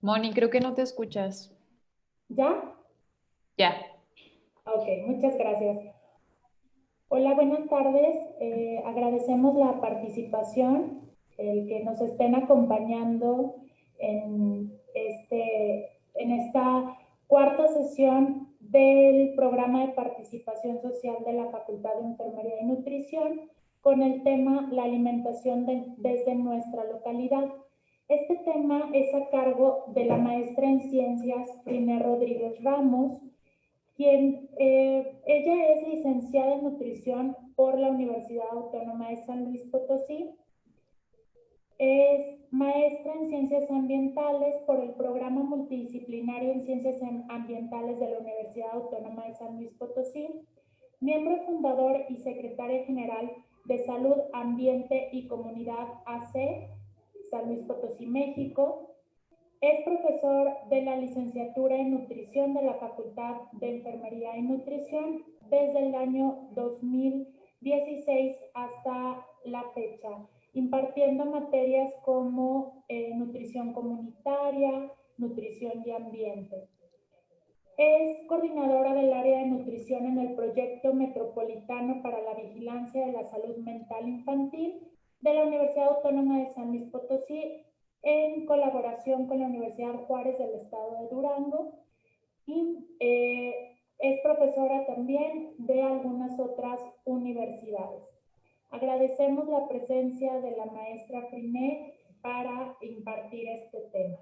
Moni, creo que no te escuchas. ¿Ya? Ya. Ok, muchas gracias. Hola, buenas tardes. Agradecemos la participación, el que nos estén acompañando en esta cuarta sesión del programa de participación social de la Facultad de Enfermería y Nutrición con el tema la alimentación desde nuestra localidad. Este tema es a cargo de la maestra en ciencias Inés Rodríguez Ramos, ella es licenciada en nutrición por la Universidad Autónoma de San Luis Potosí, es maestra en ciencias ambientales por el programa multidisciplinario en ciencias ambientales de la Universidad Autónoma de San Luis Potosí, miembro fundador y secretaria general de Salud, Ambiente y Comunidad AC, San Luis Potosí, México. Es profesor de la licenciatura en nutrición de la Facultad de Enfermería y Nutrición desde el año 2016 hasta la fecha, impartiendo materias como nutrición comunitaria, nutrición y ambiente. Es coordinadora del área de nutrición en el proyecto metropolitano para la vigilancia de la salud mental infantil de la Universidad Autónoma de San Luis Potosí, en colaboración con la Universidad Juárez del Estado de Durango, y es profesora también de algunas otras universidades. Agradecemos la presencia de la maestra Friné para impartir este tema.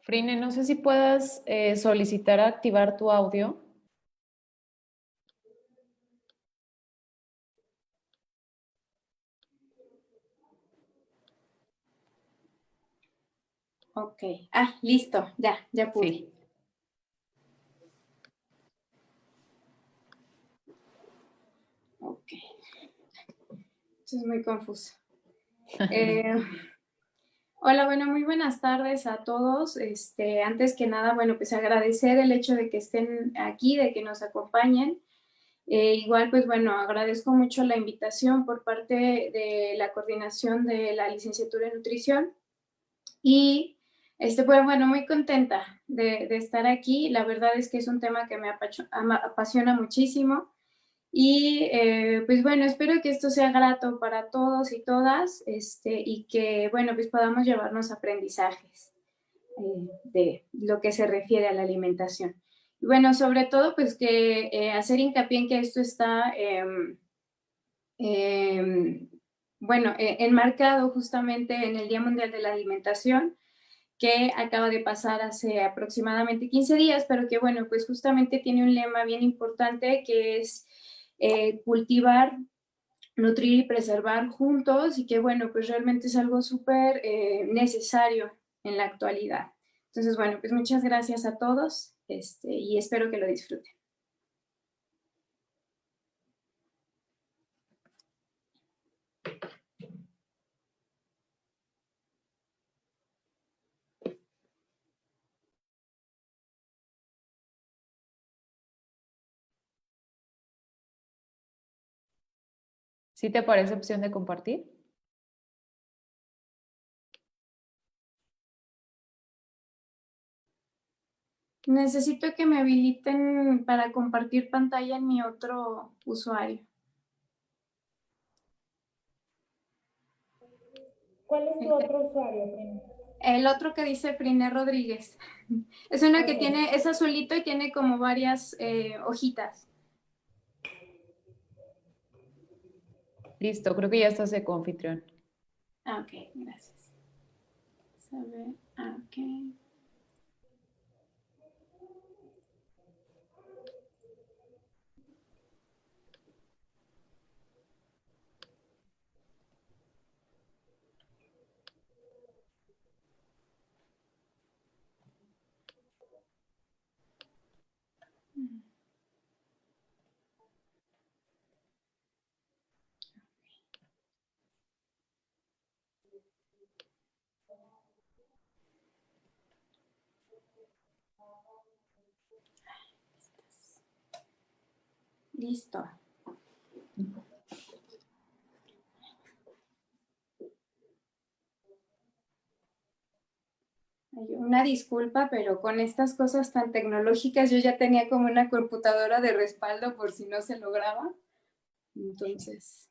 Frine, no sé si puedas solicitar activar tu audio. Ok. Listo. Ya pude. Sí. Ok. Esto es muy confuso. Hola, bueno, muy buenas tardes a todos. Antes que nada, bueno, pues agradecer el hecho de que estén aquí, de que nos acompañen. Igual, pues bueno, agradezco mucho la invitación por parte de la coordinación de la licenciatura en nutrición y pues bueno, muy contenta de estar aquí. La verdad es que es un tema que me apasiona muchísimo y pues bueno, espero que esto sea grato para todos y todas y que bueno, pues podamos llevarnos aprendizajes de lo que se refiere a la alimentación. Y bueno, sobre todo pues que hacer hincapié en que esto está eh, bueno, enmarcado justamente en el Día Mundial de la Alimentación, que acaba de pasar hace aproximadamente 15 días, pero que bueno, pues justamente tiene un lema bien importante que es cultivar, nutrir y preservar juntos y que bueno, pues realmente es algo súper necesario en la actualidad. Entonces, bueno, pues muchas gracias a todos y espero que lo disfruten. ¿Sí te aparece opción de compartir? Necesito que me habiliten para compartir pantalla en mi otro usuario. ¿Cuál es tu otro usuario, Frine? El otro que dice Frine Rodríguez. Es uno que Ok. es azulito y tiene como varias hojitas. Listo, creo que ya estás de confitrión. Ok, gracias. Ok. Listo. Una disculpa, pero con estas cosas tan tecnológicas yo ya tenía como una computadora de respaldo por si no se lograba. Entonces,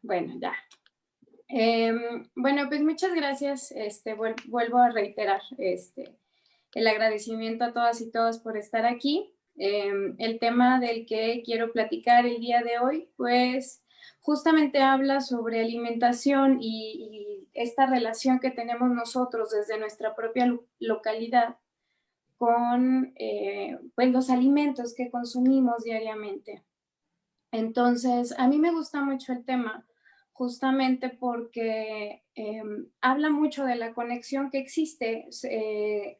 bueno, ya. Bueno, pues muchas gracias. Vuelvo a reiterar el agradecimiento a todas y todos por estar aquí. El tema del que quiero platicar el día de hoy, pues justamente habla sobre alimentación y esta relación que tenemos nosotros desde nuestra propia localidad con pues los alimentos que consumimos diariamente. Entonces, a mí me gusta mucho el tema justamente porque habla mucho de la conexión que existe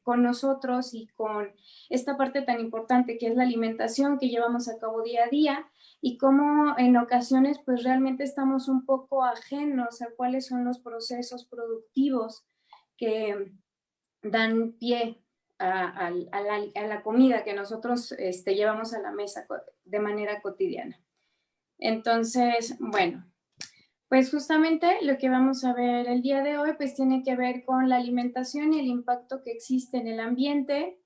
con nosotros y con esta parte tan importante que es la alimentación que llevamos a cabo día a día y cómo en ocasiones pues realmente estamos un poco ajenos a cuáles son los procesos productivos que dan pie a la comida que nosotros llevamos a la mesa de manera cotidiana. Entonces, bueno, pues justamente lo que vamos a ver el día de hoy pues tiene que ver con la alimentación y el impacto que existe en el ambiente,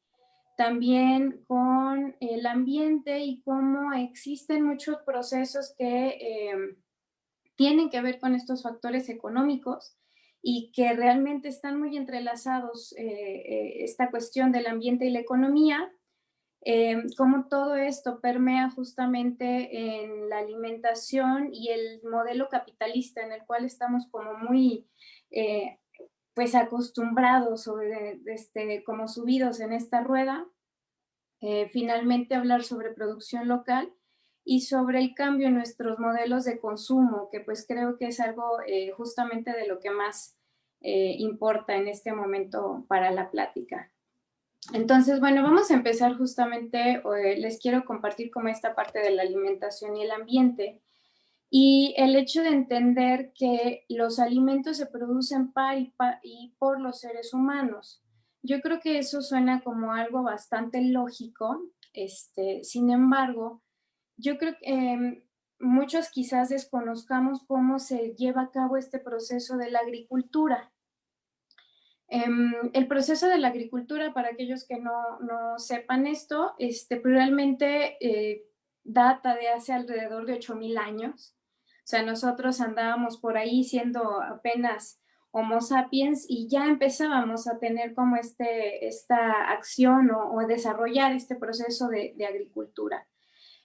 también con el ambiente y cómo existen muchos procesos que tienen que ver con estos factores económicos y que realmente están muy entrelazados esta cuestión del ambiente y la economía. Cómo todo esto permea justamente en la alimentación y el modelo capitalista en el cual estamos como muy pues acostumbrados o como subidos en esta rueda. Finalmente hablar sobre producción local y sobre el cambio en nuestros modelos de consumo, que pues creo que es algo justamente de lo que más importa en este momento para la plática. Entonces, bueno, vamos a empezar justamente, les quiero compartir como esta parte de la alimentación y el ambiente y el hecho de entender que los alimentos se producen para y por los seres humanos. Yo creo que eso suena como algo bastante lógico, sin embargo, yo creo que muchos quizás desconozcamos cómo se lleva a cabo este proceso de la agricultura. El proceso de la agricultura, para aquellos que no sepan esto, realmente data de hace alrededor de 8,000 años. O sea, nosotros andábamos por ahí siendo apenas Homo sapiens y ya empezábamos a tener como esta acción o desarrollar este proceso de agricultura.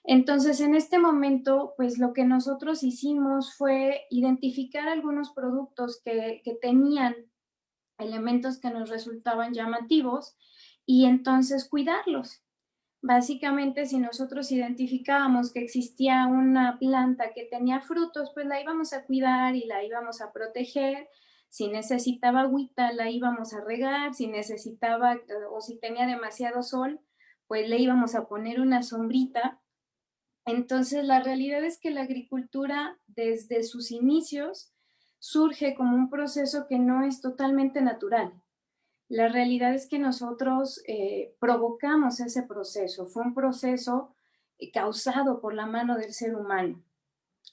Entonces, en este momento, pues lo que nosotros hicimos fue identificar algunos productos que tenían elementos que nos resultaban llamativos y entonces cuidarlos. Básicamente, si nosotros identificábamos que existía una planta que tenía frutos, pues la íbamos a cuidar y la íbamos a proteger. Si necesitaba agüita, la íbamos a regar. Si necesitaba o si tenía demasiado sol, pues le íbamos a poner una sombrita. Entonces, la realidad es que la agricultura, desde sus inicios, surge como un proceso que no es totalmente natural. La realidad es que nosotros provocamos ese proceso, fue un proceso causado por la mano del ser humano.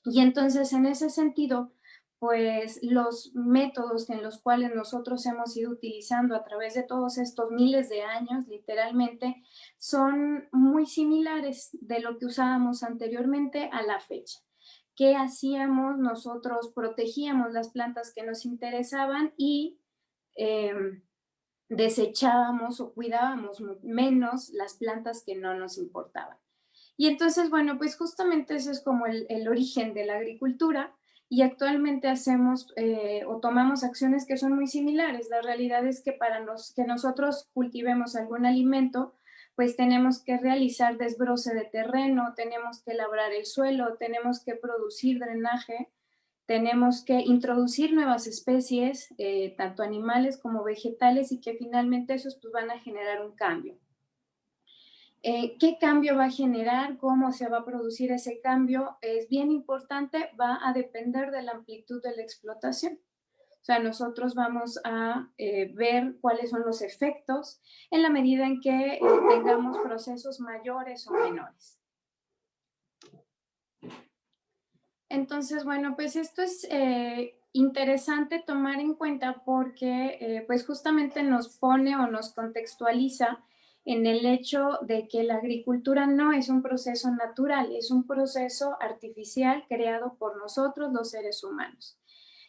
Y entonces, en ese sentido, pues los métodos en los cuales nosotros hemos ido utilizando a través de todos estos miles de años, literalmente, son muy similares de lo que usábamos anteriormente a la fecha. ¿Qué hacíamos? Nosotros protegíamos las plantas que nos interesaban y desechábamos o cuidábamos menos las plantas que no nos importaban. Y entonces, bueno, pues justamente ese es como el origen de la agricultura y actualmente hacemos o tomamos acciones que son muy similares. La realidad es que para que nosotros cultivemos algún alimento, pues tenemos que realizar desbroce de terreno, tenemos que labrar el suelo, tenemos que producir drenaje, tenemos que introducir nuevas especies, tanto animales como vegetales, y que finalmente esos pues, van a generar un cambio. ¿Qué cambio va a generar? ¿Cómo se va a producir ese cambio? Es bien importante, va a depender de la amplitud de la explotación. O sea, nosotros vamos a ver cuáles son los efectos en la medida en que tengamos procesos mayores o menores. Entonces, bueno, pues esto es interesante tomar en cuenta porque pues justamente nos pone o nos contextualiza en el hecho de que la agricultura no es un proceso natural, es un proceso artificial creado por nosotros, los seres humanos.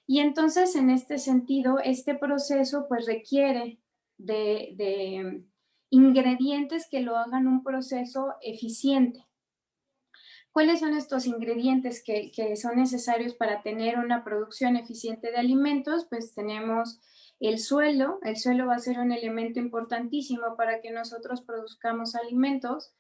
Y entonces, en este sentido, este proceso pues requiere de ingredientes que lo hagan un proceso eficiente. ¿Cuáles son estos ingredientes que son necesarios para tener una producción eficiente de alimentos? Pues tenemos el suelo va a ser un elemento importantísimo para que nosotros produzcamos alimentos.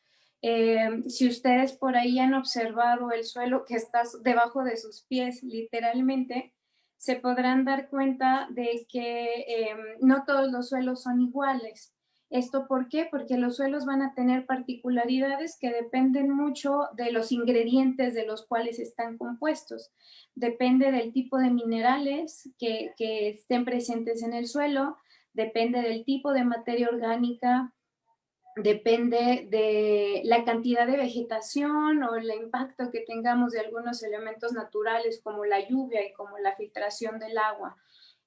Si ustedes por ahí han observado el suelo que está debajo de sus pies, literalmente, se podrán dar cuenta de que no todos los suelos son iguales. ¿Esto por qué? Porque los suelos van a tener particularidades que dependen mucho de los ingredientes de los cuales están compuestos. Depende del tipo de minerales que estén presentes en el suelo, depende del tipo de materia orgánica, depende de la cantidad de vegetación o el impacto que tengamos de algunos elementos naturales como la lluvia y como la filtración del agua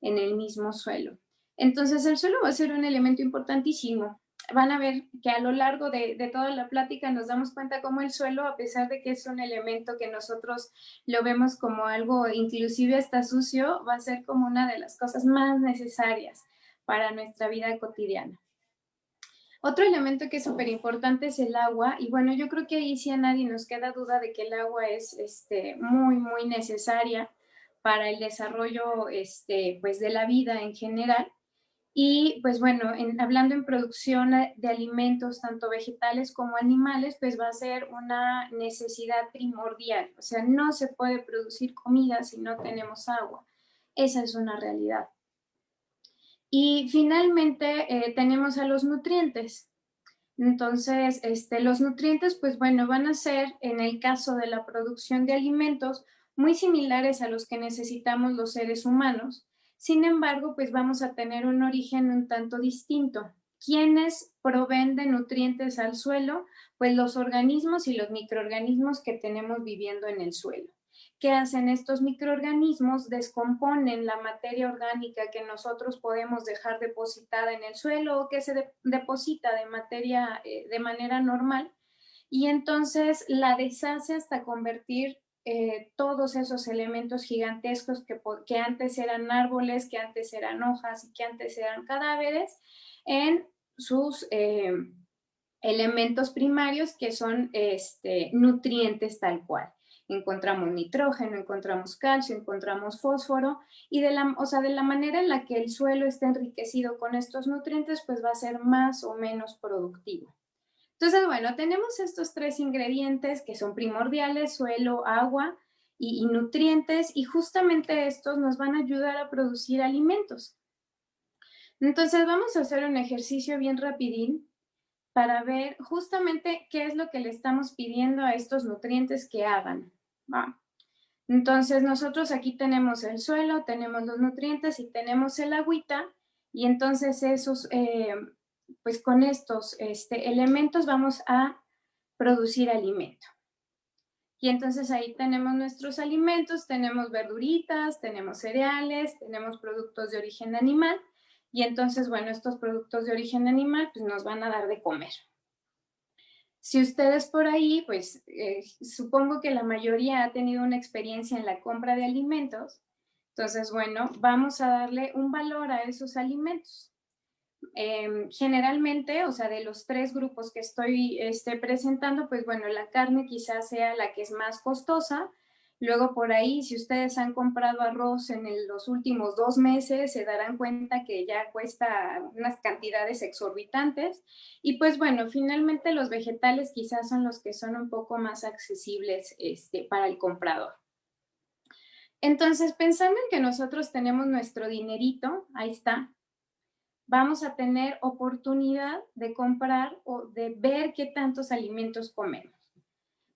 en el mismo suelo. Entonces el suelo va a ser un elemento importantísimo. Van a ver que a lo largo de toda la plática nos damos cuenta cómo el suelo, a pesar de que es un elemento que nosotros lo vemos como algo inclusive hasta sucio, va a ser como una de las cosas más necesarias para nuestra vida cotidiana. Otro elemento que es súper importante es el agua, y bueno, yo creo que ahí sí a nadie nos queda duda de que el agua es muy, muy necesaria para el desarrollo pues de la vida en general. Y pues bueno, hablando en producción de alimentos, tanto vegetales como animales, pues va a ser una necesidad primordial. O sea, no se puede producir comida si no tenemos agua. Esa es una realidad. Y finalmente tenemos a los nutrientes. Entonces, los nutrientes, pues bueno, van a ser, en el caso de la producción de alimentos, muy similares a los que necesitamos los seres humanos. Sin embargo, pues vamos a tener un origen un tanto distinto. ¿Quiénes proveen de nutrientes al suelo? Pues los organismos y los microorganismos que tenemos viviendo en el suelo. ¿Qué hacen estos microorganismos? Descomponen la materia orgánica que nosotros podemos dejar depositada en el suelo o que se deposita de manera normal, y entonces la deshace hasta convertir todos esos elementos gigantescos que antes eran árboles, que antes eran hojas y que antes eran cadáveres, en sus elementos primarios que son nutrientes tal cual. Encontramos nitrógeno, encontramos calcio, encontramos fósforo, y de la manera en la que el suelo está enriquecido con estos nutrientes, pues va a ser más o menos productivo. Entonces, bueno, tenemos estos tres ingredientes que son primordiales: suelo, agua y nutrientes, y justamente estos nos van a ayudar a producir alimentos. Entonces, vamos a hacer un ejercicio bien rapidín para ver justamente qué es lo que le estamos pidiendo a estos nutrientes que hagan. ¿Va? Entonces, nosotros aquí tenemos el suelo, tenemos los nutrientes y tenemos el agüita, y entonces esos, pues con estos elementos vamos a producir alimento. Y entonces ahí tenemos nuestros alimentos, tenemos verduritas, tenemos cereales, tenemos productos de origen animal, y entonces, bueno, estos productos de origen animal pues nos van a dar de comer. Si ustedes por ahí, pues supongo que la mayoría ha tenido una experiencia en la compra de alimentos, entonces, bueno, vamos a darle un valor a esos alimentos. Generalmente, o sea, de los tres grupos que estoy presentando, pues bueno, la carne quizás sea la que es más costosa. Luego por ahí, si ustedes han comprado arroz en los últimos 2 meses, se darán cuenta que ya cuesta unas cantidades exorbitantes. Y pues bueno, finalmente los vegetales quizás son los que son un poco más accesibles para el comprador. Entonces, pensando en que nosotros tenemos nuestro dinerito, ahí está, vamos a tener oportunidad de comprar o de ver qué tantos alimentos comemos.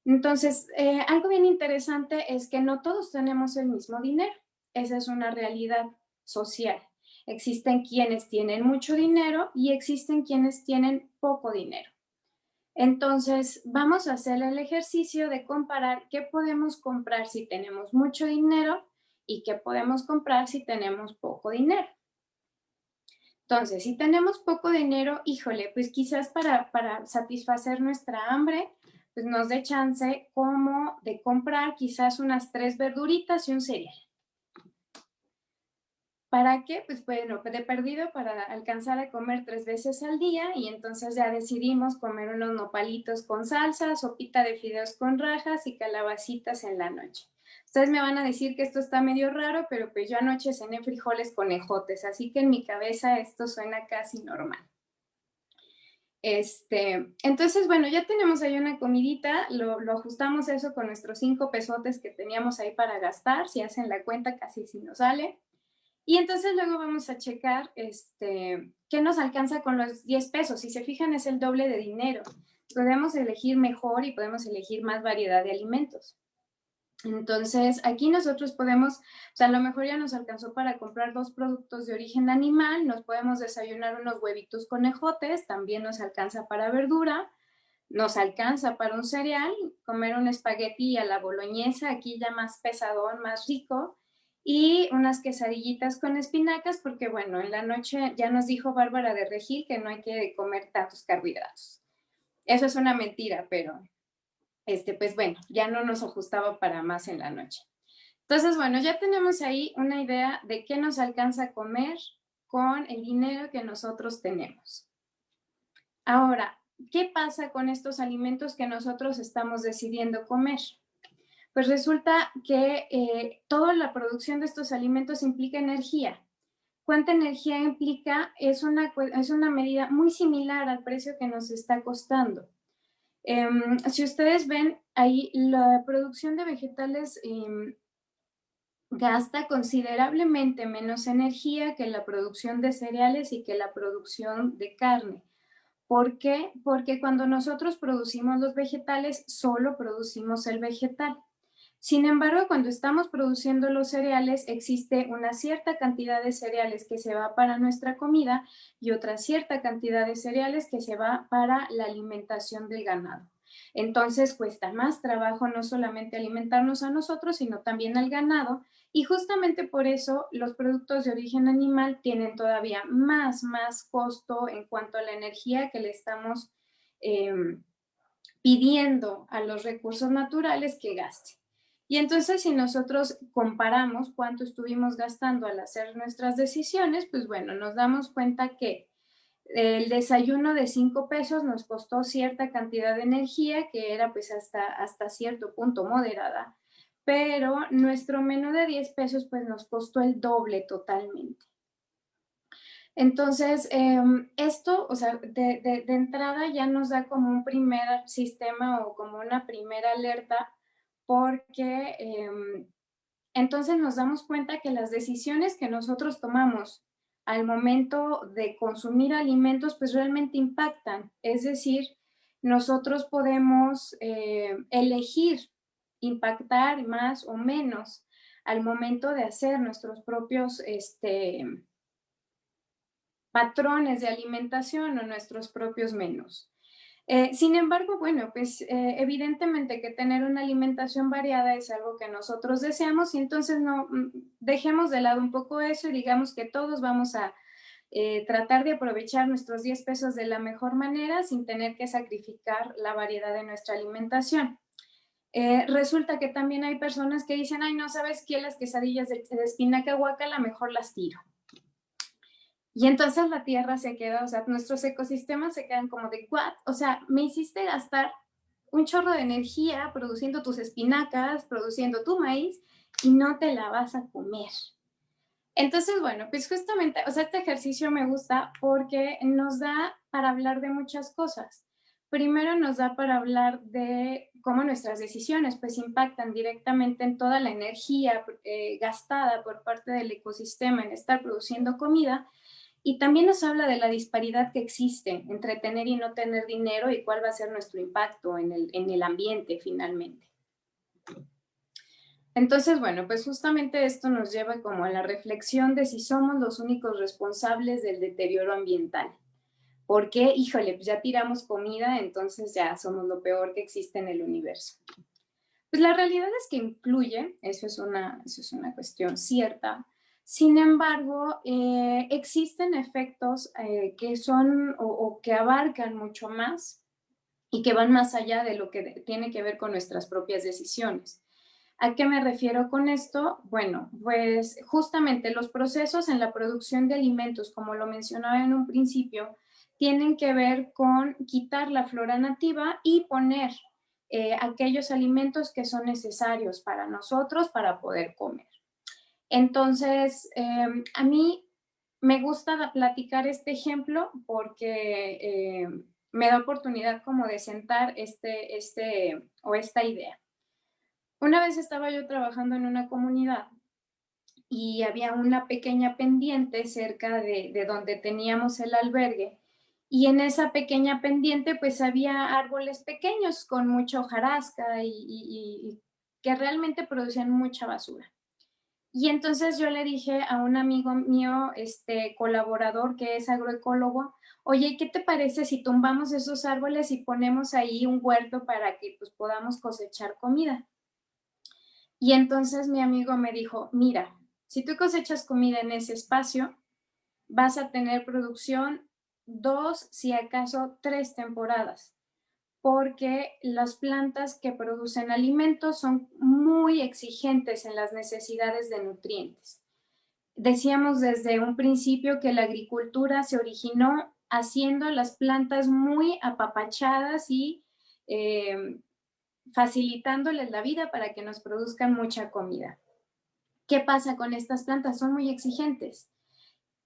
Entonces, algo bien interesante es que no todos tenemos el mismo dinero. Esa es una realidad social. Existen quienes tienen mucho dinero y existen quienes tienen poco dinero. Entonces, vamos a hacer el ejercicio de comparar qué podemos comprar si tenemos mucho dinero y qué podemos comprar si tenemos poco dinero. Entonces, si tenemos poco dinero, híjole, pues quizás para satisfacer nuestra hambre, pues nos dé chance como de comprar quizás unas 3 verduritas y un cereal. ¿Para qué? Pues bueno, de perdido para alcanzar a comer 3 veces al día y entonces ya decidimos comer unos nopalitos con salsa, sopita de fideos con rajas y calabacitas en la noche. Ustedes me van a decir que esto está medio raro, pero pues yo anoche cené frijoles con ejotes, así que en mi cabeza esto suena casi normal. Entonces, bueno, ya tenemos ahí una comidita, lo ajustamos eso con nuestros 5 pesotes que teníamos ahí para gastar, si hacen la cuenta casi si nos sale. Y entonces luego vamos a checar qué nos alcanza con los 10 pesos. Si se fijan, es el doble de dinero. Podemos elegir mejor y podemos elegir más variedad de alimentos. Entonces, aquí nosotros podemos, o sea, a lo mejor ya nos alcanzó para comprar 2 productos de origen animal, nos podemos desayunar unos huevitos con ejotes, también nos alcanza para verdura, nos alcanza para un cereal, comer un espagueti a la boloñesa, aquí ya más pesadón, más rico, y unas quesadillitas con espinacas, porque bueno, en la noche ya nos dijo Bárbara de Regil que no hay que comer tantos carbohidratos. Eso es una mentira, pero pues bueno, ya no nos ajustaba para más en la noche. Entonces, bueno, ya tenemos ahí una idea de qué nos alcanza a comer con el dinero que nosotros tenemos. Ahora, ¿qué pasa con estos alimentos que nosotros estamos decidiendo comer? Pues resulta que toda la producción de estos alimentos implica energía. ¿Cuánta energía implica? Es una medida muy similar al precio que nos está costando. Si ustedes ven ahí, la producción de vegetales gasta considerablemente menos energía que la producción de cereales y que la producción de carne. ¿Por qué? Porque cuando nosotros producimos los vegetales, solo producimos el vegetal. Sin embargo, cuando estamos produciendo los cereales, existe una cierta cantidad de cereales que se va para nuestra comida y otra cierta cantidad de cereales que se va para la alimentación del ganado. Entonces, cuesta más trabajo no solamente alimentarnos a nosotros, sino también al ganado. Y justamente por eso los productos de origen animal tienen todavía más costo en cuanto a la energía que le estamos pidiendo a los recursos naturales que gasten. Y entonces, si nosotros comparamos cuánto estuvimos gastando al hacer nuestras decisiones, pues bueno, nos damos cuenta que el desayuno de 5 pesos nos costó cierta cantidad de energía, que era pues hasta cierto punto moderada, pero nuestro menú de 10 pesos pues nos costó el doble totalmente. Entonces, esto, o sea, de entrada ya nos da como un primer sistema o como una primera alerta, porque entonces nos damos cuenta que las decisiones que nosotros tomamos al momento de consumir alimentos, pues realmente impactan. Es decir, nosotros podemos elegir impactar más o menos al momento de hacer nuestros propios patrones de alimentación o nuestros propios menús. Sin embargo, bueno, pues evidentemente que tener una alimentación variada es algo que nosotros deseamos y entonces no dejemos de lado un poco eso y digamos que todos vamos a tratar de aprovechar nuestros 10 pesos de la mejor manera sin tener que sacrificar la variedad de nuestra alimentación. Resulta que también hay personas que dicen, ay, no, ¿sabes qué? Las quesadillas de espinaca guacala mejor las tiro. Y entonces la tierra se queda, o sea, nuestros ecosistemas se quedan como de, ¿what? O sea, me hiciste gastar un chorro de energía produciendo tus espinacas, produciendo tu maíz, y no te la vas a comer. Entonces, bueno, pues justamente, o sea, este ejercicio me gusta porque nos da para hablar de muchas cosas. Primero nos da para hablar de cómo nuestras decisiones pues impactan directamente en toda la energía gastada por parte del ecosistema en estar produciendo comida. Y también nos habla de la disparidad que existe entre tener y no tener dinero y cuál va a ser nuestro impacto en el ambiente finalmente. Entonces, bueno, pues justamente esto nos lleva como a la reflexión de si somos los únicos responsables del deterioro ambiental. porque, híjole, pues ya tiramos comida, entonces ya somos lo peor que existe en el universo. Pues la realidad es que influye, eso es una cuestión cierta. Sin embargo, existen efectos que son o que abarcan mucho más y que van más allá de lo que tiene que ver con nuestras propias decisiones. ¿A qué me refiero con esto? Bueno, pues justamente los procesos en la producción de alimentos, como lo mencionaba en un principio, tienen que ver con quitar la flora nativa y poner aquellos alimentos que son necesarios para nosotros para poder comer. Entonces, a mí me gusta platicar este ejemplo porque me da oportunidad como de sentar esta idea. Una vez estaba yo trabajando en una comunidad y había una pequeña pendiente cerca de donde teníamos el albergue, y en esa pequeña pendiente pues había árboles pequeños con mucha hojarasca y que realmente producían mucha basura. Y entonces yo le dije a un amigo mío, colaborador que es agroecólogo, oye, ¿qué te parece si tumbamos esos árboles y ponemos ahí un huerto para que pues podamos cosechar comida? Y entonces mi amigo me dijo, mira, si tú cosechas comida en ese espacio, vas a tener producción 2, si acaso 3 temporadas, porque las plantas que producen alimentos son muy exigentes en las necesidades de nutrientes. Decíamos desde un principio que la agricultura se originó haciendo las plantas muy apapachadas y facilitándoles la vida para que nos produzcan mucha comida. ¿Qué pasa con estas plantas? Son muy exigentes.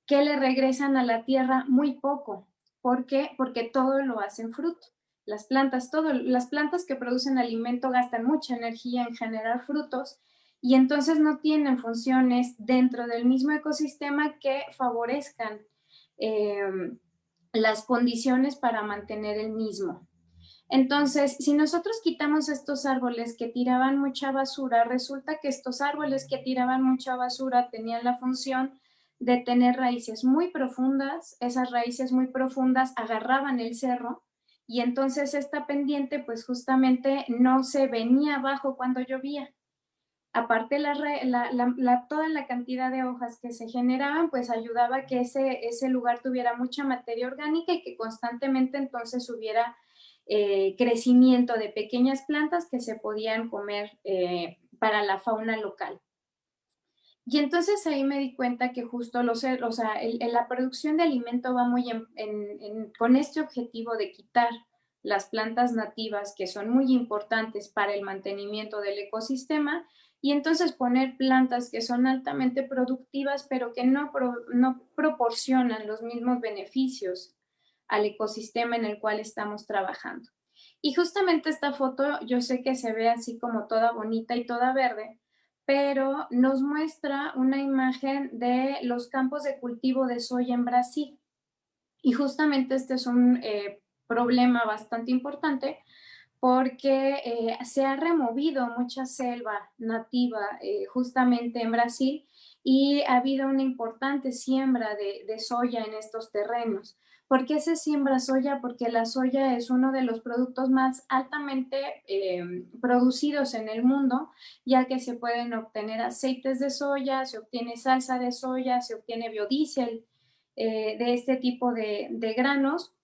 ¿Qué le regresan a la tierra? Muy poco. ¿Por qué? Porque todo lo hacen fruto. Las plantas que producen alimento gastan mucha energía en generar frutos y entonces no tienen funciones dentro del mismo ecosistema que favorezcan las condiciones para mantener el mismo. Entonces, si nosotros quitamos estos árboles que tiraban mucha basura, resulta que estos árboles que tiraban mucha basura tenían la función de tener raíces muy profundas. Esas raíces muy profundas agarraban el cerro y entonces esta pendiente pues justamente no se venía abajo cuando llovía. Aparte, toda la cantidad de hojas que se generaban, pues ayudaba a que ese lugar tuviera mucha materia orgánica y que constantemente entonces hubiera crecimiento de pequeñas plantas que se podían comer para la fauna local. Y entonces ahí me di cuenta que justo la producción de alimento va muy con este objetivo de quitar las plantas nativas que son muy importantes para el mantenimiento del ecosistema y entonces poner plantas que son altamente productivas pero que no proporcionan los mismos beneficios al ecosistema en el cual estamos trabajando. Y justamente esta foto yo sé que se ve así como toda bonita y toda verde, pero nos muestra una imagen de los campos de cultivo de soya en Brasil. Y justamente este es un problema bastante importante porque se ha removido mucha selva nativa justamente en Brasil y ha habido una importante siembra de soya en estos terrenos. ¿Por qué se siembra soya? Porque la soya es uno de los productos más altamente producidos en el mundo, ya que se pueden obtener aceites de soya, se obtiene salsa de soya, se obtiene biodiesel de este tipo de granos.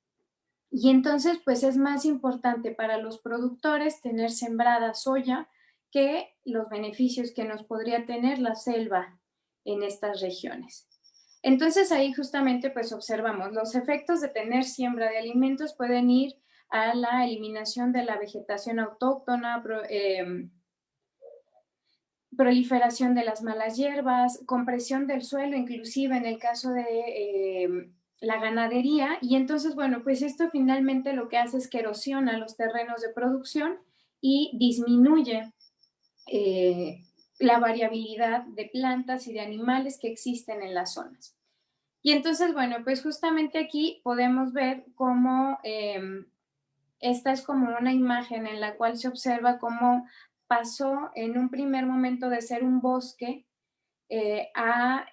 Y entonces, pues es más importante para los productores tener sembrada soya que los beneficios que nos podría tener la selva en estas regiones. Entonces ahí justamente pues observamos los efectos de tener siembra de alimentos pueden ir a la eliminación de la vegetación autóctona, proliferación de las malas hierbas, compresión del suelo, inclusive en el caso de la ganadería. Y entonces, bueno, pues esto finalmente lo que hace es que erosiona los terrenos de producción y disminuye la variabilidad de plantas y de animales que existen en las zonas. Y entonces, bueno, pues justamente aquí podemos ver cómo esta es como una imagen en la cual se observa cómo pasó en un primer momento de ser un bosque a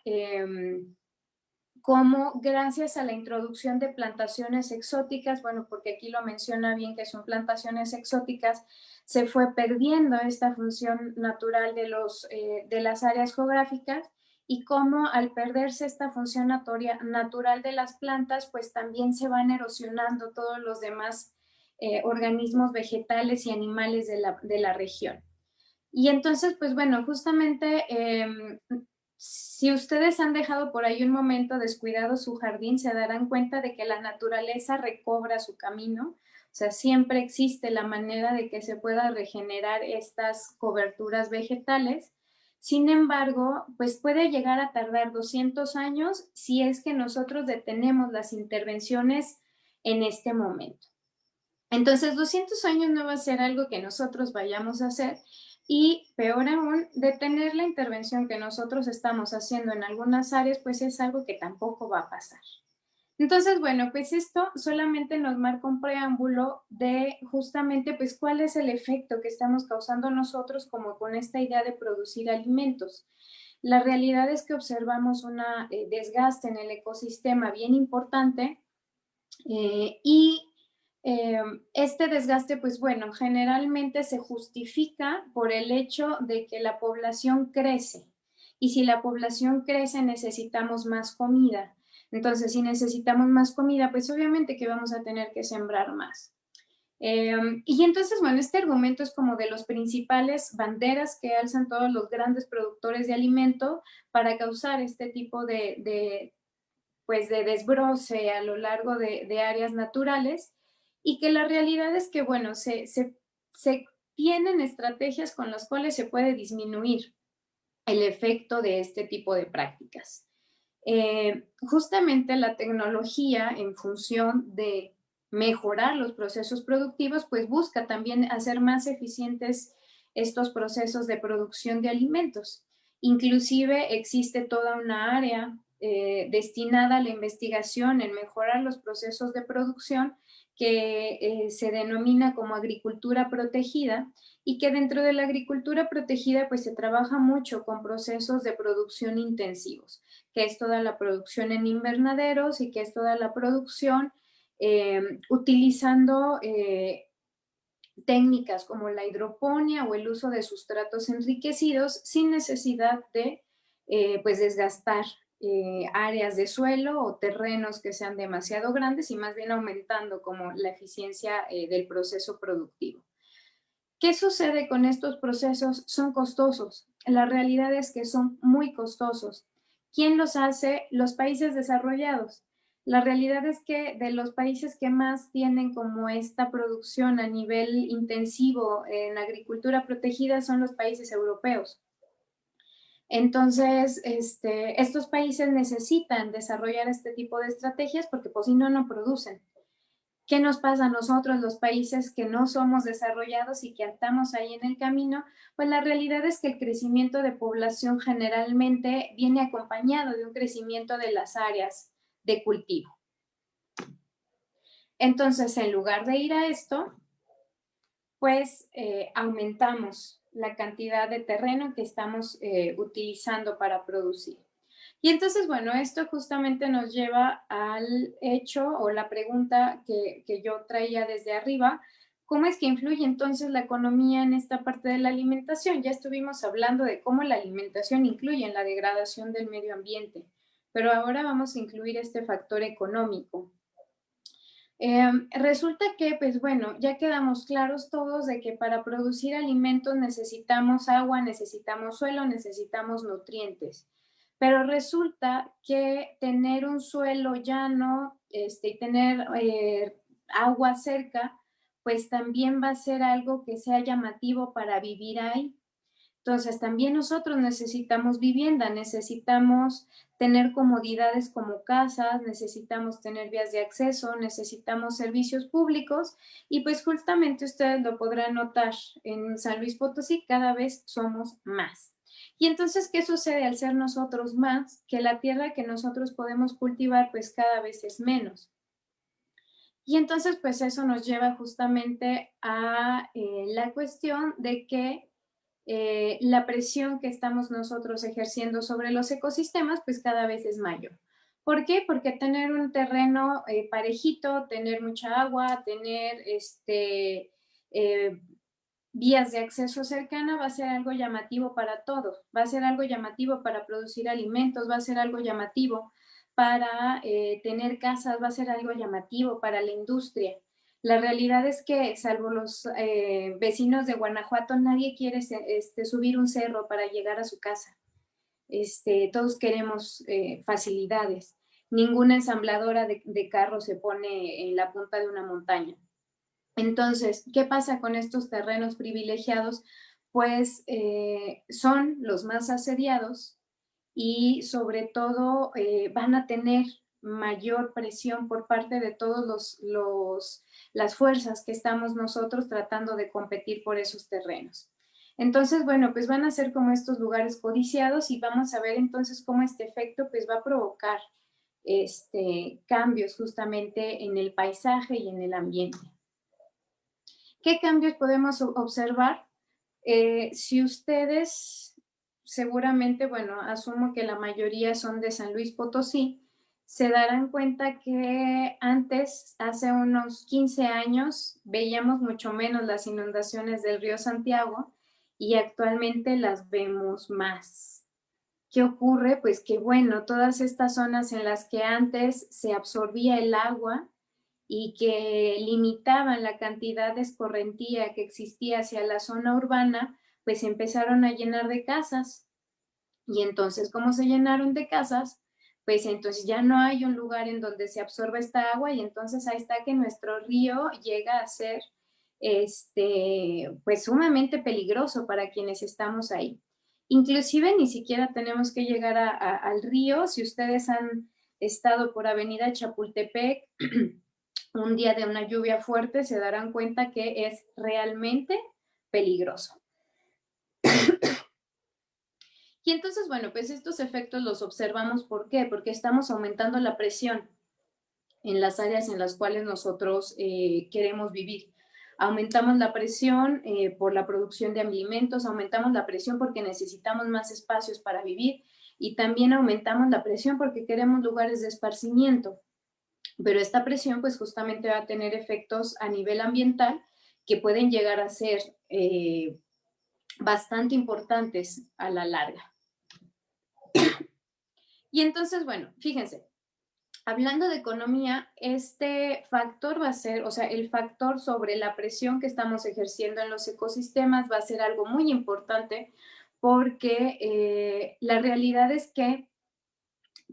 cómo gracias a la introducción de plantaciones exóticas, bueno, porque aquí lo menciona bien que son plantaciones exóticas, se fue perdiendo esta función natural de las áreas geográficas y cómo al perderse esta función natural de las plantas, pues también se van erosionando todos los demás organismos vegetales y animales de la región. Y entonces, pues bueno, justamente si ustedes han dejado por ahí un momento descuidado su jardín, se darán cuenta de que la naturaleza recobra su camino. O sea, siempre existe la manera de que se pueda regenerar estas coberturas vegetales. Sin embargo, pues puede llegar a tardar 200 años si es que nosotros detenemos las intervenciones en este momento. Entonces, 200 años no va a ser algo que nosotros vayamos a hacer y, peor aún, detener la intervención que nosotros estamos haciendo en algunas áreas, pues es algo que tampoco va a pasar. Entonces, bueno, pues esto solamente nos marca un preámbulo de justamente, pues, cuál es el efecto que estamos causando nosotros como con esta idea de producir alimentos. La realidad es que observamos un desgaste en el ecosistema bien importante y este desgaste, pues bueno, generalmente se justifica por el hecho de que la población crece. Y si la población crece, necesitamos más comida. Entonces, si necesitamos más comida, pues obviamente que vamos a tener que sembrar más. Y entonces, bueno, este argumento es como de los principales banderas que alzan todos los grandes productores de alimento para causar este tipo pues de desbroce a lo largo de áreas naturales y que la realidad es que, bueno, se tienen estrategias con las cuales se puede disminuir el efecto de este tipo de prácticas. Justamente la tecnología, en función de mejorar los procesos productivos, pues busca también hacer más eficientes estos procesos de producción de alimentos. Inclusive existe toda una área destinada a la investigación en mejorar los procesos de producción que se denomina como agricultura protegida y que dentro de la agricultura protegida pues se trabaja mucho con procesos de producción intensivos, que es toda la producción en invernaderos y que es toda la producción utilizando técnicas como la hidroponía o el uso de sustratos enriquecidos sin necesidad de pues desgastar áreas de suelo o terrenos que sean demasiado grandes y más bien aumentando como la eficiencia del proceso productivo. ¿Qué sucede con estos procesos? Son costosos. La realidad es que son muy costosos. ¿Quién los hace? Los países desarrollados. La realidad es que de los países que más tienen como esta producción a nivel intensivo en agricultura protegida son los países europeos. Entonces, estos países necesitan desarrollar este tipo de estrategias porque pues si no, no producen. ¿Qué nos pasa a nosotros, los países que no somos desarrollados y que estamos ahí en el camino? Pues la realidad es que el crecimiento de población generalmente viene acompañado de un crecimiento de las áreas de cultivo. Entonces, en lugar de ir a esto, pues aumentamos la cantidad de terreno que estamos utilizando para producir. Y entonces, bueno, esto justamente nos lleva al hecho o la pregunta que yo traía desde arriba, ¿cómo es que influye entonces la economía en esta parte de la alimentación? Ya estuvimos hablando de cómo la alimentación influye en la degradación del medio ambiente, pero ahora vamos a incluir este factor económico. Resulta que, pues bueno, ya quedamos claros todos de que para producir alimentos necesitamos agua, necesitamos suelo, necesitamos nutrientes. Pero resulta que tener un suelo llano y tener agua cerca, pues también va a ser algo que sea llamativo para vivir ahí. Entonces, también nosotros necesitamos vivienda, necesitamos tener comodidades como casas, necesitamos tener vías de acceso, necesitamos servicios públicos y pues justamente ustedes lo podrán notar en San Luis Potosí, cada vez somos más. Y entonces, ¿qué sucede al ser nosotros más? Que la tierra que nosotros podemos cultivar pues cada vez es menos. Y entonces, pues eso nos lleva justamente a la cuestión de que la presión que estamos nosotros ejerciendo sobre los ecosistemas, pues cada vez es mayor. ¿Por qué? Porque tener un terreno parejito, tener mucha agua, tener vías de acceso cercana va a ser algo llamativo para todos, va a ser algo llamativo para producir alimentos, va a ser algo llamativo para tener casas, va a ser algo llamativo para la industria. La realidad es que, salvo los vecinos de Guanajuato, nadie quiere subir un cerro para llegar a su casa. Todos queremos facilidades. Ninguna ensambladora de carros se pone en la punta de una montaña. Entonces, ¿qué pasa con estos terrenos privilegiados? Pues son los más asediados y sobre todo van a tener mayor presión por parte de todas las fuerzas que estamos nosotros tratando de competir por esos terrenos. Entonces, bueno, pues van a ser como estos lugares codiciados y vamos a ver entonces cómo este efecto pues va a provocar cambios justamente en el paisaje y en el ambiente. ¿Qué cambios podemos observar? Si ustedes, seguramente, bueno, asumo que la mayoría son de San Luis Potosí, se darán cuenta que antes, hace unos 15 años, veíamos mucho menos las inundaciones del río Santiago y actualmente las vemos más. ¿Qué ocurre? Pues que, bueno, todas estas zonas en las que antes se absorbía el agua y que limitaban la cantidad de escorrentía que existía hacia la zona urbana, pues empezaron a llenar de casas. Y entonces, ¿cómo se llenaron de casas? Pues entonces ya no hay un lugar en donde se absorba esta agua y entonces ahí está que nuestro río llega a ser pues sumamente peligroso para quienes estamos ahí. Inclusive ni siquiera tenemos que llegar al río. Si ustedes han estado por Avenida Chapultepec, un día de una lluvia fuerte, se darán cuenta que es realmente peligroso. Y entonces, bueno, pues estos efectos los observamos, ¿por qué? Porque estamos aumentando la presión en las áreas en las cuales nosotros queremos vivir. Aumentamos la presión por la producción de alimentos, aumentamos la presión porque necesitamos más espacios para vivir y también aumentamos la presión porque queremos lugares de esparcimiento. Pero esta presión pues justamente va a tener efectos a nivel ambiental que pueden llegar a ser bastante importantes a la larga. Y entonces, bueno, fíjense, hablando de economía, este factor va a ser, o sea, el factor sobre la presión que estamos ejerciendo en los ecosistemas va a ser algo muy importante porque la realidad es que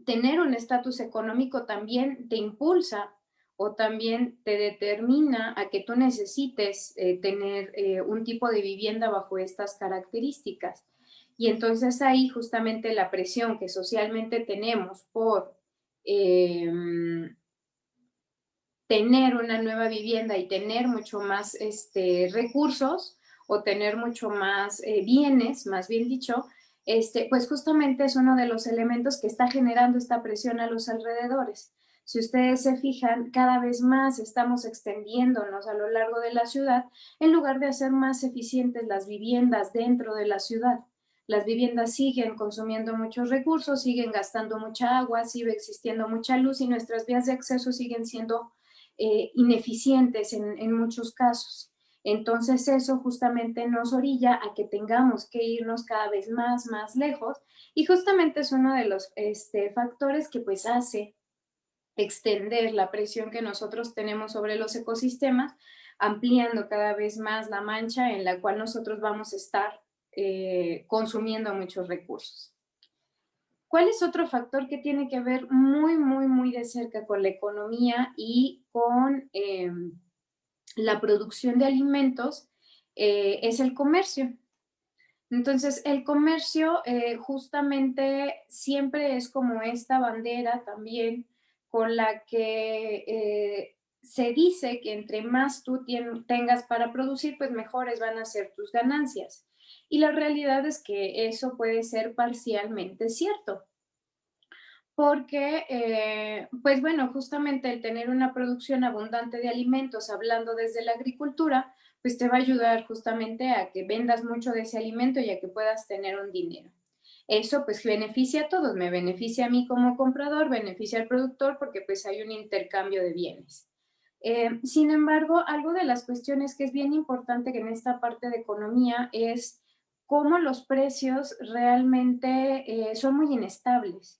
tener un estatus económico también te impulsa o también te determina a que tú necesites tener un tipo de vivienda bajo estas características. Y entonces ahí justamente la presión que socialmente tenemos por tener una nueva vivienda y tener mucho más recursos o tener mucho más bienes, más bien dicho, pues justamente es uno de los elementos que está generando esta presión a los alrededores. Si ustedes se fijan, cada vez más estamos extendiéndonos a lo largo de la ciudad en lugar de hacer más eficientes las viviendas dentro de la ciudad. Las viviendas siguen consumiendo muchos recursos, siguen gastando mucha agua, sigue existiendo mucha luz y nuestras vías de acceso siguen siendo ineficientes en muchos casos. Entonces eso justamente nos orilla a que tengamos que irnos cada vez más lejos y justamente es uno de los factores que pues hace extender la presión que nosotros tenemos sobre los ecosistemas, ampliando cada vez más la mancha en la cual nosotros vamos a estar consumiendo muchos recursos. ¿Cuál es otro factor que tiene que ver muy de cerca con la economía y con la producción de alimentos? Es el comercio. Entonces, el comercio justamente siempre es como esta bandera también con la que se dice que entre más tú tengas para producir, pues mejores van a ser tus ganancias. Y la realidad es que eso puede ser parcialmente cierto. Porque, pues bueno, justamente el tener una producción abundante de alimentos, hablando desde la agricultura, pues te va a ayudar justamente a que vendas mucho de ese alimento y a que puedas tener un dinero. Eso pues beneficia a todos, me beneficia a mí como comprador, beneficia al productor porque pues hay un intercambio de bienes. Sin embargo, algo de las cuestiones que es bien importante que en esta parte de economía es cómo los precios realmente son muy inestables.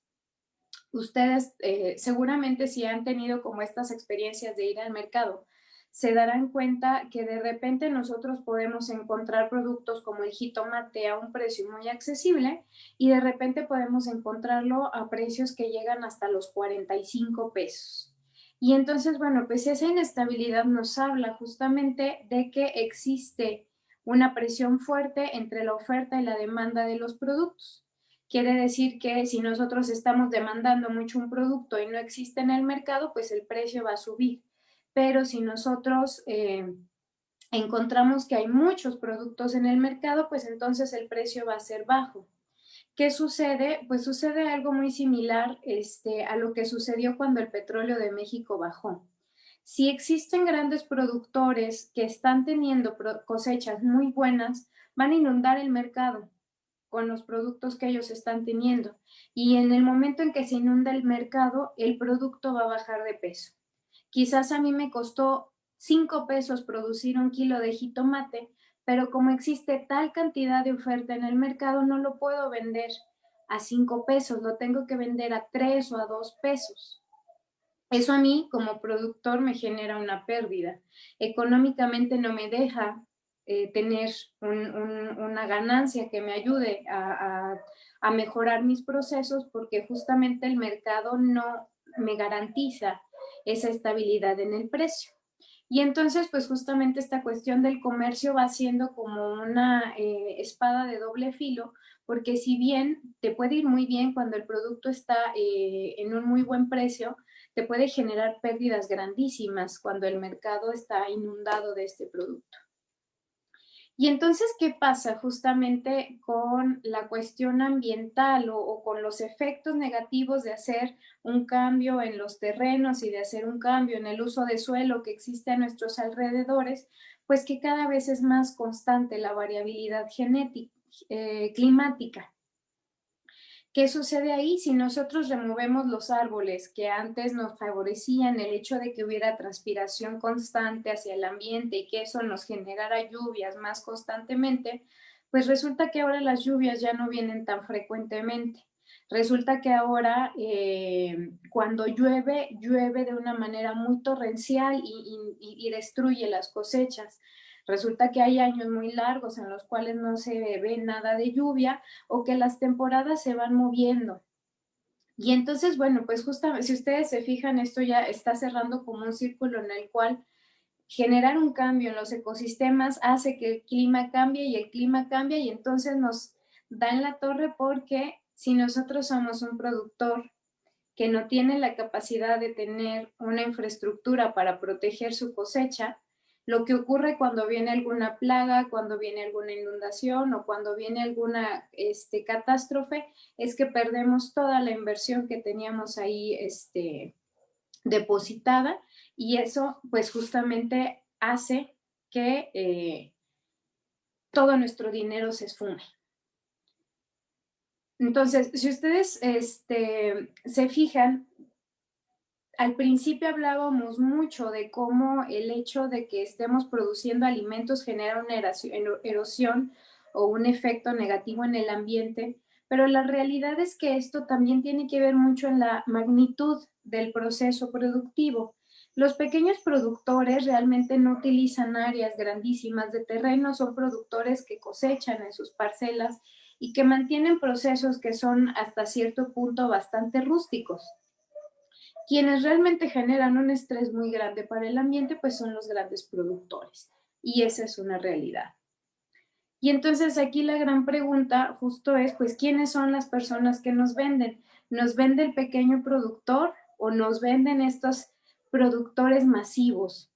Ustedes seguramente si han tenido como estas experiencias de ir al mercado, se darán cuenta que de repente nosotros podemos encontrar productos como el jitomate a un precio muy accesible y de repente podemos encontrarlo a precios que llegan hasta los 45 pesos. Y entonces, bueno, pues esa inestabilidad nos habla justamente de que existe una presión fuerte entre la oferta y la demanda de los productos. Quiere decir que si nosotros estamos demandando mucho un producto y no existe en el mercado, pues el precio va a subir. Pero si nosotros encontramos que hay muchos productos en el mercado, pues entonces el precio va a ser bajo. ¿Qué sucede? Pues sucede algo muy similar a lo que sucedió cuando el petróleo de México bajó. Si existen grandes productores que están teniendo cosechas muy buenas, van a inundar el mercado con los productos que ellos están teniendo. Y en el momento en que se inunda el mercado, el producto va a bajar de peso. Quizás a mí me costó 5 pesos producir 1 kilo de jitomate, pero como existe tal cantidad de oferta en el mercado, no lo puedo vender a 5 pesos, lo tengo que vender a 3 o a 2 pesos. Eso a mí como productor me genera una pérdida. Económicamente no me deja tener una ganancia que me ayude a mejorar mis procesos porque justamente el mercado no me garantiza esa estabilidad en el precio. Y entonces, pues justamente esta cuestión del comercio va siendo como una espada de doble filo, porque si bien te puede ir muy bien cuando el producto está en un muy buen precio, te puede generar pérdidas grandísimas cuando el mercado está inundado de este producto. Y entonces, ¿qué pasa justamente con la cuestión ambiental o con los efectos negativos de hacer un cambio en los terrenos y de hacer un cambio en el uso de suelo que existe a nuestros alrededores? Pues que cada vez es más constante la variabilidad climática. ¿Qué sucede ahí? Si nosotros removemos los árboles que antes nos favorecían el hecho de que hubiera transpiración constante hacia el ambiente y que eso nos generara lluvias más constantemente, pues resulta que ahora las lluvias ya no vienen tan frecuentemente. Resulta que ahora cuando llueve, llueve de una manera muy torrencial y destruye las cosechas. Resulta que hay años muy largos en los cuales no se ve nada de lluvia o que las temporadas se van moviendo. Y entonces, bueno, pues justamente, si ustedes se fijan, esto ya está cerrando como un círculo en el cual generar un cambio en los ecosistemas hace que el clima cambie y el clima cambia y entonces nos da en la torre porque si nosotros somos un productor que no tiene la capacidad de tener una infraestructura para proteger su cosecha, lo que ocurre cuando viene alguna plaga, cuando viene alguna inundación o cuando viene alguna catástrofe, es que perdemos toda la inversión que teníamos ahí depositada y eso pues justamente hace que todo nuestro dinero se esfume. Entonces, si ustedes se fijan, al principio hablábamos mucho de cómo el hecho de que estemos produciendo alimentos genera una erosión o un efecto negativo en el ambiente, pero la realidad es que esto también tiene que ver mucho en la magnitud del proceso productivo. Los pequeños productores realmente no utilizan áreas grandísimas de terreno, son productores que cosechan en sus parcelas y que mantienen procesos que son hasta cierto punto bastante rústicos. Quienes realmente generan un estrés muy grande para el ambiente, pues son los grandes productores. Y esa es una realidad. Y entonces aquí la gran pregunta justo es, pues, ¿quiénes son las personas que nos venden? ¿Nos vende el pequeño productor o nos venden estos productores masivos?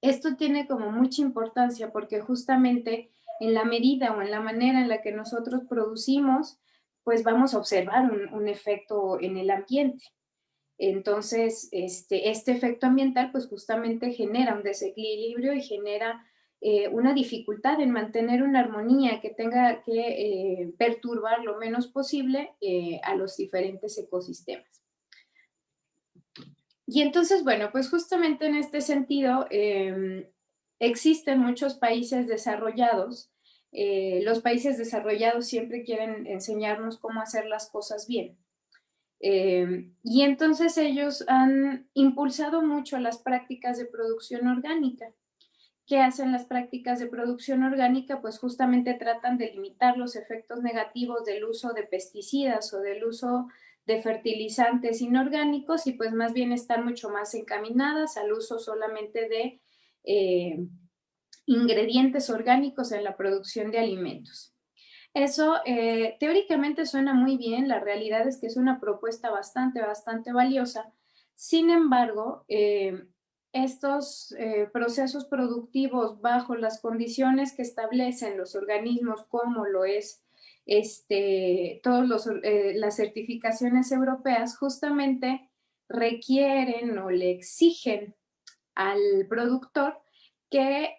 Esto tiene como mucha importancia porque justamente en la medida o en la manera en la que nosotros producimos, pues vamos a observar un efecto en el ambiente. Entonces, este efecto ambiental, pues justamente genera un desequilibrio y genera una dificultad en mantener una armonía que tenga que perturbar lo menos posible a los diferentes ecosistemas. Y entonces, bueno, pues justamente en este sentido, existen muchos países desarrollados. Los países desarrollados siempre quieren enseñarnos cómo hacer las cosas bien. Y entonces ellos han impulsado mucho las prácticas de producción orgánica. ¿Qué hacen las prácticas de producción orgánica? Pues justamente tratan de limitar los efectos negativos del uso de pesticidas o del uso de fertilizantes inorgánicos y pues más bien están mucho más encaminadas al uso solamente de ingredientes orgánicos en la producción de alimentos. Eso teóricamente suena muy bien, la realidad es que es una propuesta bastante valiosa. Sin embargo, estos procesos productivos bajo las condiciones que establecen los organismos, como lo es las certificaciones europeas, justamente requieren o le exigen al productor que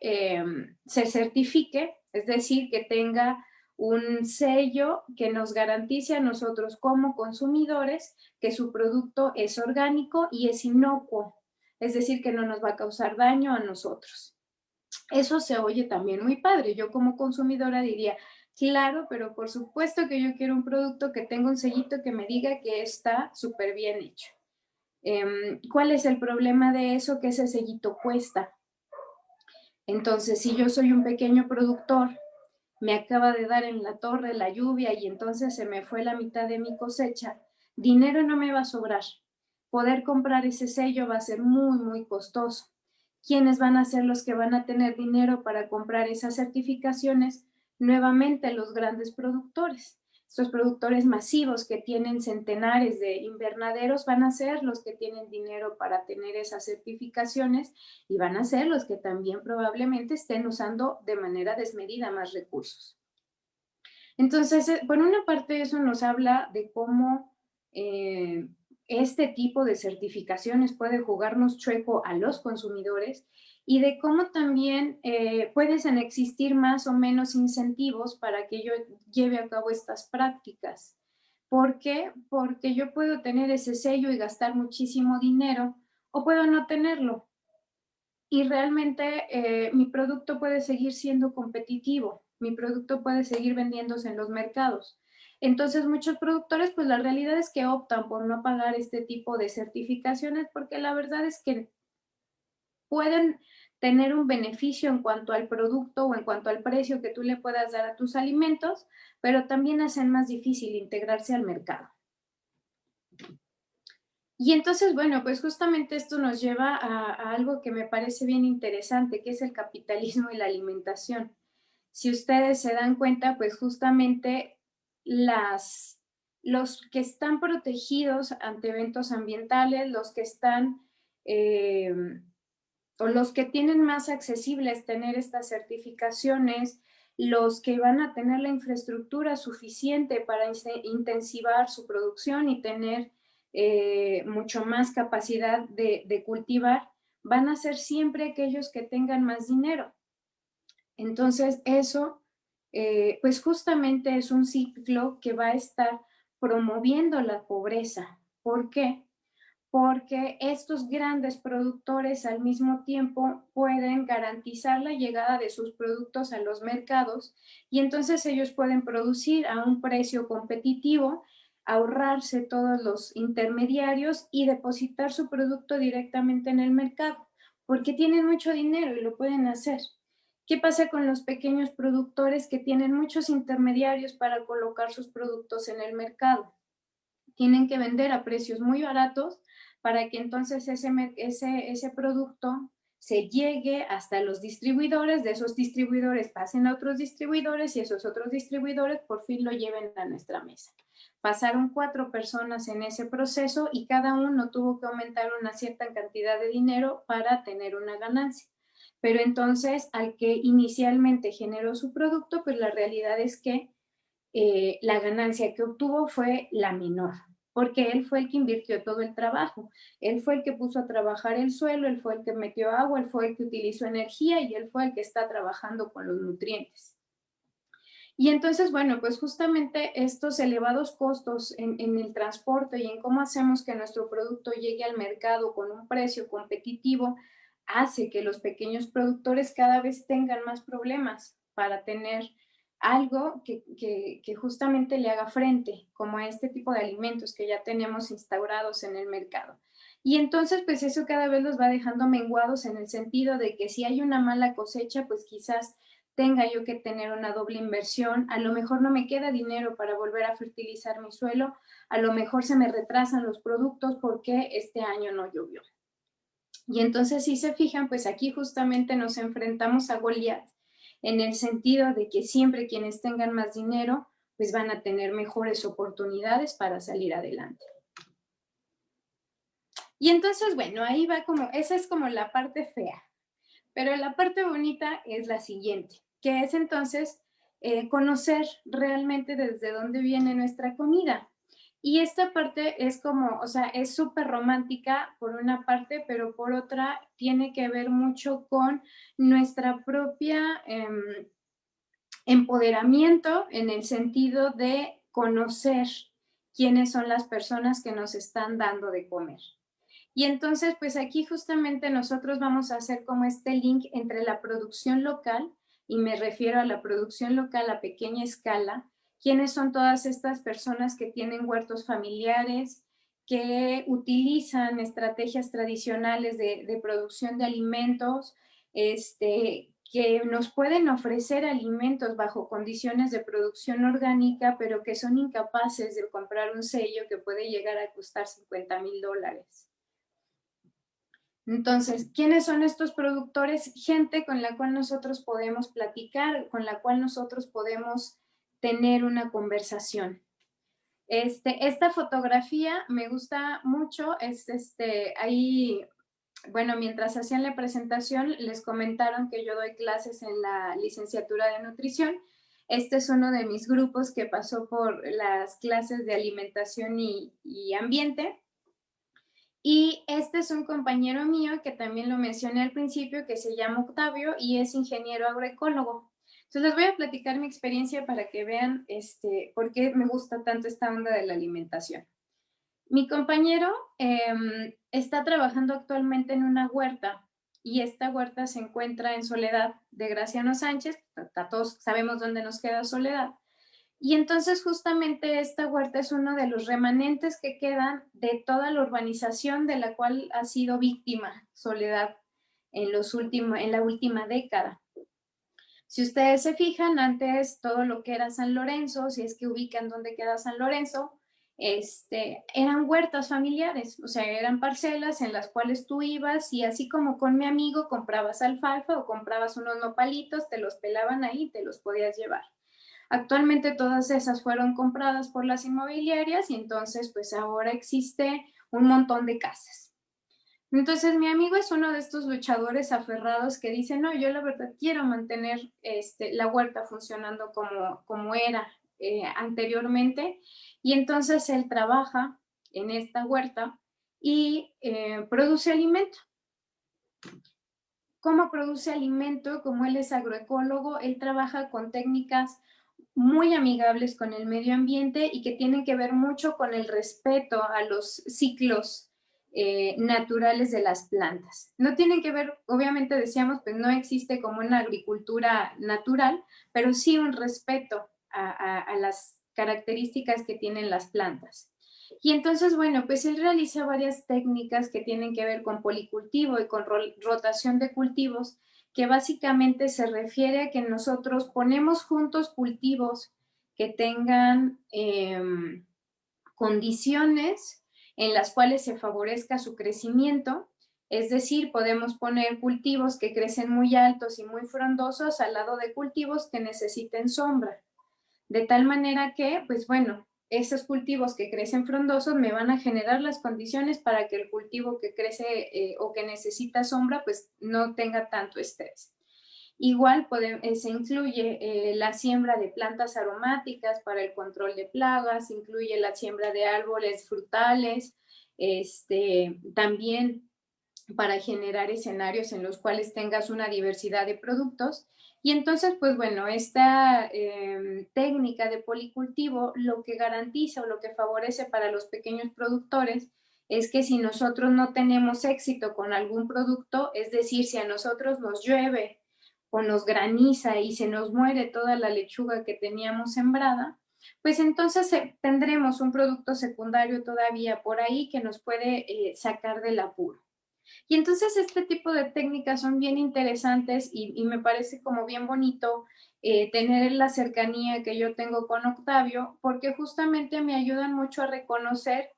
se certifique, es decir, que tenga un sello que nos garantice a nosotros como consumidores que su producto es orgánico y es inocuo, es decir, que no nos va a causar daño a nosotros. Eso se oye también muy padre. Yo como consumidora diría, claro, pero por supuesto que yo quiero un producto que tenga un sellito que me diga que está súper bien hecho. ¿Cuál es el problema de eso? Que ese sellito cuesta. Entonces, si yo soy un pequeño productor, me acaba de dar en la torre la lluvia y entonces se me fue la mitad de mi cosecha, dinero no me va a sobrar. Poder comprar ese sello va a ser muy costoso. ¿Quiénes van a ser los que van a tener dinero para comprar esas certificaciones? Nuevamente los grandes productores. Estos productores masivos que tienen centenares de invernaderos van a ser los que tienen dinero para tener esas certificaciones y van a ser los que también probablemente estén usando de manera desmedida más recursos. Entonces, por una parte eso nos habla de cómo este tipo de certificaciones puede jugarnos chueco a los consumidores y de cómo también pueden existir más o menos incentivos para que yo lleve a cabo estas prácticas. ¿Por qué? Porque yo puedo tener ese sello y gastar muchísimo dinero o puedo no tenerlo. Y realmente mi producto puede seguir siendo competitivo, mi producto puede seguir vendiéndose en los mercados. Entonces, muchos productores, pues la realidad es que optan por no pagar este tipo de certificaciones porque la verdad es que pueden tener un beneficio en cuanto al producto o en cuanto al precio que tú le puedas dar a tus alimentos, pero también hacen más difícil integrarse al mercado. Y entonces, bueno, pues justamente esto nos lleva a algo que me parece bien interesante, que es el capitalismo y la alimentación. Si ustedes se dan cuenta, pues justamente los que están protegidos ante eventos ambientales, los que están o los que tienen más accesibles tener estas certificaciones, los que van a tener la infraestructura suficiente para intensivar su producción y tener mucho más capacidad de cultivar, van a ser siempre aquellos que tengan más dinero. Entonces, eso, pues justamente es un ciclo que va a estar promoviendo la pobreza. ¿Por qué? Porque estos grandes productores al mismo tiempo pueden garantizar la llegada de sus productos a los mercados y entonces ellos pueden producir a un precio competitivo, ahorrarse todos los intermediarios y depositar su producto directamente en el mercado, porque tienen mucho dinero y lo pueden hacer. ¿Qué pasa con los pequeños productores que tienen muchos intermediarios para colocar sus productos en el mercado? Tienen que vender a precios muy baratos para que entonces ese producto se llegue hasta los distribuidores, de esos distribuidores pasen a otros distribuidores y esos otros distribuidores por fin lo lleven a nuestra mesa. Pasaron 4 personas en ese proceso y cada uno tuvo que aumentar una cierta cantidad de dinero para tener una ganancia. Pero entonces, al que inicialmente generó su producto, pues la realidad es que la ganancia que obtuvo fue la menor. porque él fue el que invirtió todo el trabajo, él fue el que puso a trabajar el suelo, él fue el que metió agua, él fue el que utilizó energía y él fue el que está trabajando con los nutrientes. Y entonces, bueno, pues justamente estos elevados costos en el transporte y en cómo hacemos que nuestro producto llegue al mercado con un precio competitivo, hace que los pequeños productores cada vez tengan más problemas para tener algo que justamente le haga frente, como a este tipo de alimentos que ya tenemos instaurados en el mercado. Y entonces, pues eso cada vez los va dejando menguados en el sentido de que si hay una mala cosecha, pues quizás tenga yo que tener una doble inversión, a lo mejor no me queda dinero para volver a fertilizar mi suelo, a lo mejor se me retrasan los productos porque este año no llovió. Y entonces, si se fijan, pues aquí justamente nos enfrentamos a Goliat en el sentido de que siempre quienes tengan más dinero, pues van a tener mejores oportunidades para salir adelante. Y entonces, bueno, ahí va como, esa es como la parte fea. Pero la parte bonita es la siguiente, que es entonces conocer realmente desde dónde viene nuestra comida. Y esta parte es como, o sea, es súper romántica por una parte, pero por otra tiene que ver mucho con nuestra propia empoderamiento en el sentido de conocer quiénes son las personas que nos están dando de comer. Y entonces, pues aquí justamente nosotros vamos a hacer como este link entre la producción local, y me refiero a la producción local a pequeña escala, quiénes son todas estas personas que tienen huertos familiares, que utilizan estrategias tradicionales de producción de alimentos, que nos pueden ofrecer alimentos bajo condiciones de producción orgánica, pero que son incapaces de comprar un sello que puede llegar a costar $50,000. Entonces, ¿quiénes son estos productores? Gente con la cual nosotros podemos platicar, con la cual nosotros podemos tener una conversación. Esta fotografía me gusta mucho, ahí, bueno, mientras hacían la presentación les comentaron que yo doy clases en la licenciatura de nutrición. Este es uno de mis grupos que pasó por las clases de alimentación y ambiente. Y este es un compañero mío que también lo mencioné al principio, que se llama Octavio y es ingeniero agroecólogo. Entonces les voy a platicar mi experiencia para que vean por qué me gusta tanto esta onda de la alimentación. Mi compañero está trabajando actualmente en una huerta y esta huerta se encuentra en Soledad de Graciano Sánchez. Todos sabemos dónde nos queda Soledad. Y entonces justamente esta huerta es uno de los remanentes que quedan de toda la urbanización de la cual ha sido víctima Soledad en la última década. Si ustedes se fijan, antes todo lo que era San Lorenzo, si es que ubican dónde queda San Lorenzo, eran huertas familiares, o sea, eran parcelas en las cuales tú ibas y así como con mi amigo comprabas alfalfa o comprabas unos nopalitos, te los pelaban ahí y te los podías llevar. Actualmente todas esas fueron compradas por las inmobiliarias y entonces pues ahora existe un montón de casas. Entonces mi amigo es uno de estos luchadores aferrados que dice, no, yo la verdad quiero mantener la huerta funcionando como era anteriormente, y entonces él trabaja en esta huerta y produce alimento. ¿Cómo produce alimento? Como él es agroecólogo, él trabaja con técnicas muy amigables con el medio ambiente y que tienen que ver mucho con el respeto a los ciclos naturales de las plantas. No tienen que ver, obviamente decíamos, pues no existe como una agricultura natural, pero sí un respeto a las características que tienen las plantas. Y entonces, bueno, pues él realiza varias técnicas que tienen que ver con policultivo y con rotación de cultivos, que básicamente se refiere a que nosotros ponemos juntos cultivos que tengan condiciones en las cuales se favorezca su crecimiento. Es decir, podemos poner cultivos que crecen muy altos y muy frondosos al lado de cultivos que necesiten sombra. De tal manera que, pues bueno, esos cultivos que crecen frondosos me van a generar las condiciones para que el cultivo que crece o que necesita sombra, pues no tenga tanto estrés. Igual se incluye la siembra de plantas aromáticas para el control de plagas, incluye la siembra de árboles frutales, también para generar escenarios en los cuales tengas una diversidad de productos. Y entonces, pues bueno, esta técnica de policultivo lo que garantiza o lo que favorece para los pequeños productores es que si nosotros no tenemos éxito con algún producto, es decir, si a nosotros nos llueve o nos graniza y se nos muere toda la lechuga que teníamos sembrada, pues entonces tendremos un producto secundario todavía por ahí que nos puede sacar del apuro. Y entonces este tipo de técnicas son bien interesantes y me parece como bien bonito tener la cercanía que yo tengo con Octavio, porque justamente me ayudan mucho a reconocer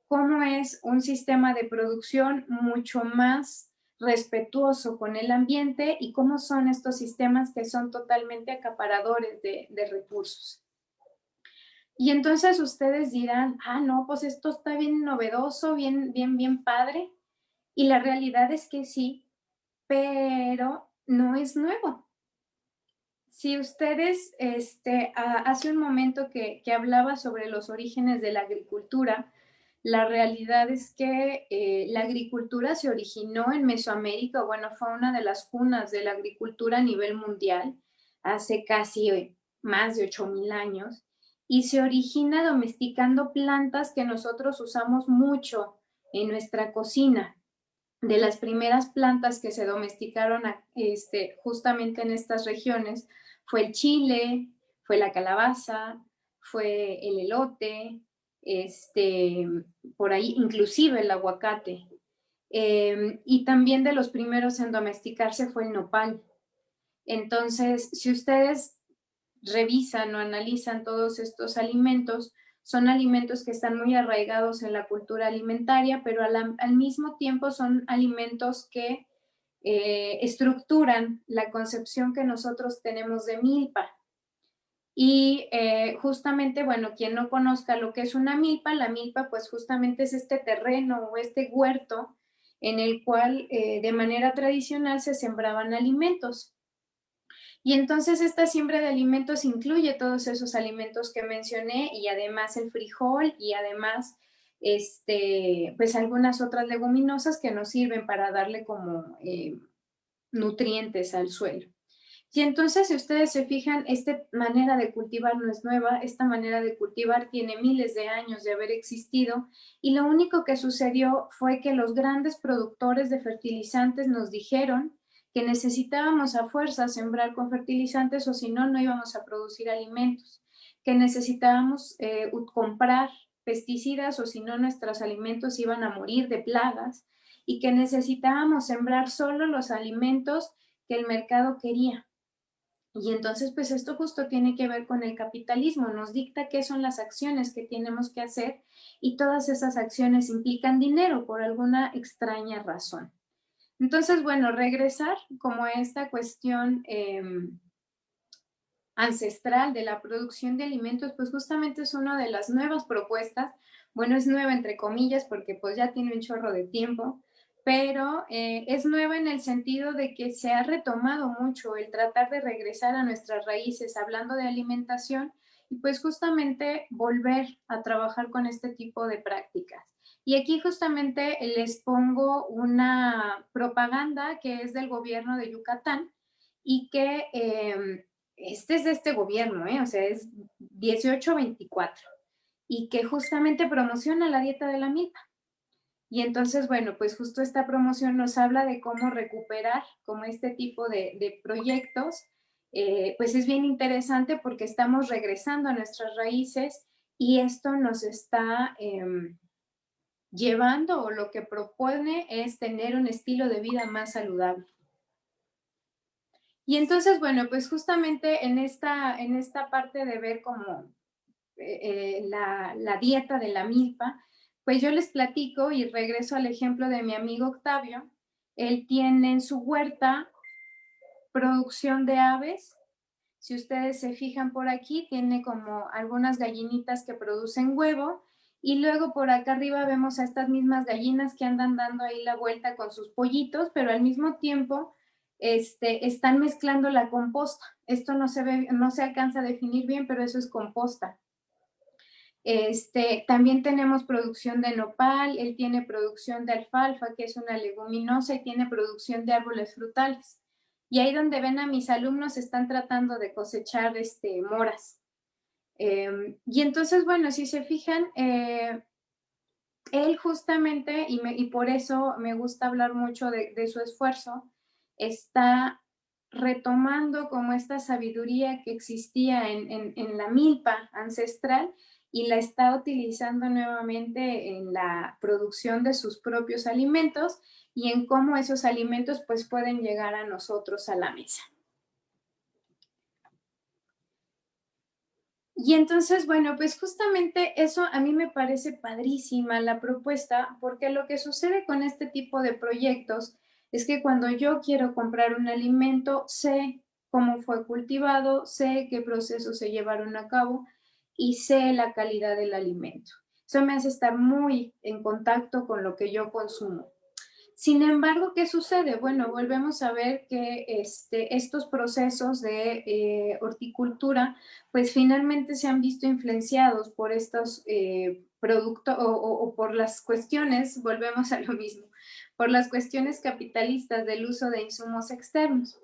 cómo es un sistema de producción mucho más respetuoso con el ambiente y cómo son estos sistemas que son totalmente acaparadores de recursos. Y entonces ustedes dirán, no, pues esto está bien novedoso, bien padre. Y la realidad es que sí, pero no es nuevo. Si ustedes, hace un momento que hablaba sobre los orígenes de la agricultura, la realidad es que la agricultura se originó en Mesoamérica, bueno, fue una de las cunas de la agricultura a nivel mundial, hace casi más de 8,000 años, y se origina domesticando plantas que nosotros usamos mucho en nuestra cocina. De las primeras plantas que se domesticaron justamente en estas regiones fue el chile, fue la calabaza, fue el elote, por ahí inclusive el aguacate. Y también de los primeros en domesticarse fue el nopal. Entonces, si ustedes revisan o analizan todos estos alimentos, son alimentos que están muy arraigados en la cultura alimentaria, pero al mismo tiempo son alimentos que estructuran la concepción que nosotros tenemos de milpa. Y justamente, bueno, quien no conozca lo que es una milpa, la milpa pues justamente es este terreno o este huerto en el cual de manera tradicional se sembraban alimentos. Y entonces esta siembra de alimentos incluye todos esos alimentos que mencioné y además el frijol y además pues algunas otras leguminosas que nos sirven para darle como nutrientes al suelo. Y entonces, si ustedes se fijan, esta manera de cultivar no es nueva, esta manera de cultivar tiene miles de años de haber existido y lo único que sucedió fue que los grandes productores de fertilizantes nos dijeron que necesitábamos a fuerza sembrar con fertilizantes o si no, no íbamos a producir alimentos, que necesitábamos comprar pesticidas o si no, nuestros alimentos iban a morir de plagas y que necesitábamos sembrar solo los alimentos que el mercado quería. Y entonces, pues esto justo tiene que ver con el capitalismo, nos dicta qué son las acciones que tenemos que hacer y todas esas acciones implican dinero por alguna extraña razón. Entonces, bueno, regresar como a esta cuestión ancestral de la producción de alimentos, pues justamente es una de las nuevas propuestas. Bueno, es nueva entre comillas porque pues ya tiene un chorro de tiempo, pero es nueva en el sentido de que se ha retomado mucho el tratar de regresar a nuestras raíces hablando de alimentación y pues justamente volver a trabajar con este tipo de prácticas. Y aquí justamente les pongo una propaganda que es del gobierno de Yucatán y que este es de este gobierno, o sea, es 1824 y que justamente promociona la dieta de la milpa. Y entonces, bueno, pues justo esta promoción nos habla de cómo recuperar como este tipo de proyectos, pues es bien interesante porque estamos regresando a nuestras raíces y esto nos está llevando o lo que propone es tener un estilo de vida más saludable. Y entonces, bueno, pues justamente en esta parte de ver como la dieta de la milpa, pues yo les platico y regreso al ejemplo de mi amigo Octavio. Él tiene en su huerta producción de aves. Si ustedes se fijan por aquí, tiene como algunas gallinitas que producen huevo y luego por acá arriba vemos a estas mismas gallinas que andan dando ahí la vuelta con sus pollitos, pero al mismo tiempo están mezclando la composta. Esto no se ve, no se alcanza a definir bien, pero eso es composta. También tenemos producción de nopal, él tiene producción de alfalfa, que es una leguminosa, y tiene producción de árboles frutales. Y ahí donde ven a mis alumnos están tratando de cosechar moras. Y entonces, bueno, si se fijan, él justamente, y por eso me gusta hablar mucho de su esfuerzo, está retomando como esta sabiduría que existía en la milpa ancestral y la está utilizando nuevamente en la producción de sus propios alimentos y en cómo esos alimentos pues pueden llegar a nosotros a la mesa. Y entonces, bueno, pues justamente eso a mí me parece padrísima la propuesta, porque lo que sucede con este tipo de proyectos es que cuando yo quiero comprar un alimento, sé cómo fue cultivado, sé qué procesos se llevaron a cabo y sé la calidad del alimento. Eso me hace estar muy en contacto con lo que yo consumo. Sin embargo, ¿qué sucede? Bueno, volvemos a ver que estos procesos de horticultura, pues finalmente se han visto influenciados por estos productos o por las cuestiones, volvemos a lo mismo, por las cuestiones capitalistas del uso de insumos externos.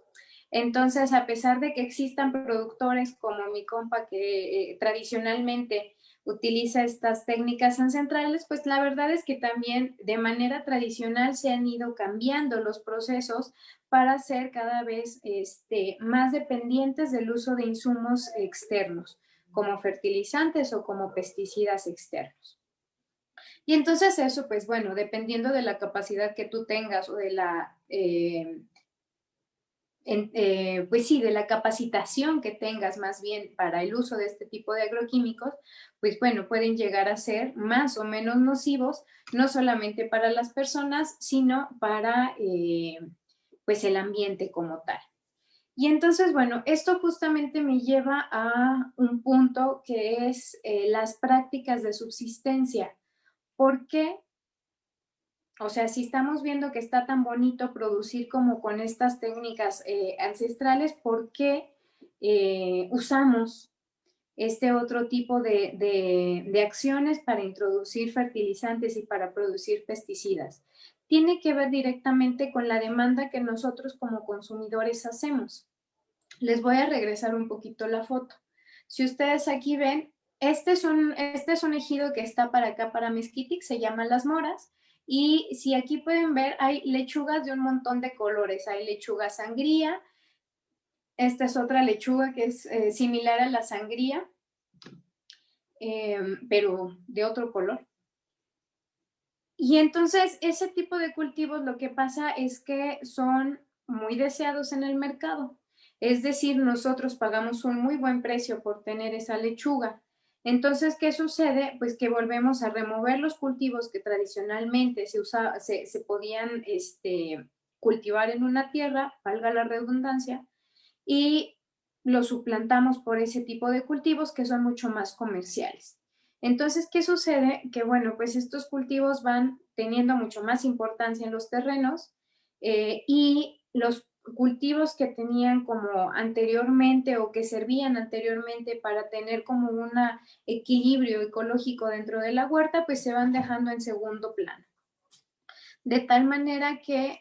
Entonces, a pesar de que existan productores como mi compa que tradicionalmente utiliza estas técnicas ancestrales, pues la verdad es que también de manera tradicional se han ido cambiando los procesos para ser cada vez más dependientes del uso de insumos externos, como fertilizantes o como pesticidas externos. Y entonces eso, pues bueno, dependiendo de la capacidad que tú tengas o de la pues sí, de la capacitación que tengas más bien para el uso de este tipo de agroquímicos, pues bueno, pueden llegar a ser más o menos nocivos, no solamente para las personas, sino para pues el ambiente como tal. Y entonces, bueno, esto justamente me lleva a un punto que es las prácticas de subsistencia. ¿Por qué? O sea, si estamos viendo que está tan bonito producir como con estas técnicas ancestrales, ¿por qué usamos este otro tipo de acciones para introducir fertilizantes y para producir pesticidas? Tiene que ver directamente con la demanda que nosotros como consumidores hacemos. Les voy a regresar un poquito la foto. Si ustedes aquí ven, este es un ejido que está para acá, para Mezquitic, se llama Las Moras. Y si aquí pueden ver, hay lechugas de un montón de colores. Hay lechuga sangría. Esta es otra lechuga que es similar a la sangría, pero de otro color. Y entonces, ese tipo de cultivos lo que pasa es que son muy deseados en el mercado. Es decir, nosotros pagamos un muy buen precio por tener esa lechuga. Entonces, ¿qué sucede? Pues que volvemos a remover los cultivos que tradicionalmente se podían cultivar en una tierra, valga la redundancia, y los suplantamos por ese tipo de cultivos que son mucho más comerciales. Entonces, ¿qué sucede? Que bueno, pues estos cultivos van teniendo mucho más importancia en los terrenos y los cultivos que tenían como anteriormente o que servían anteriormente para tener como un equilibrio ecológico dentro de la huerta, pues se van dejando en segundo plano. De tal manera que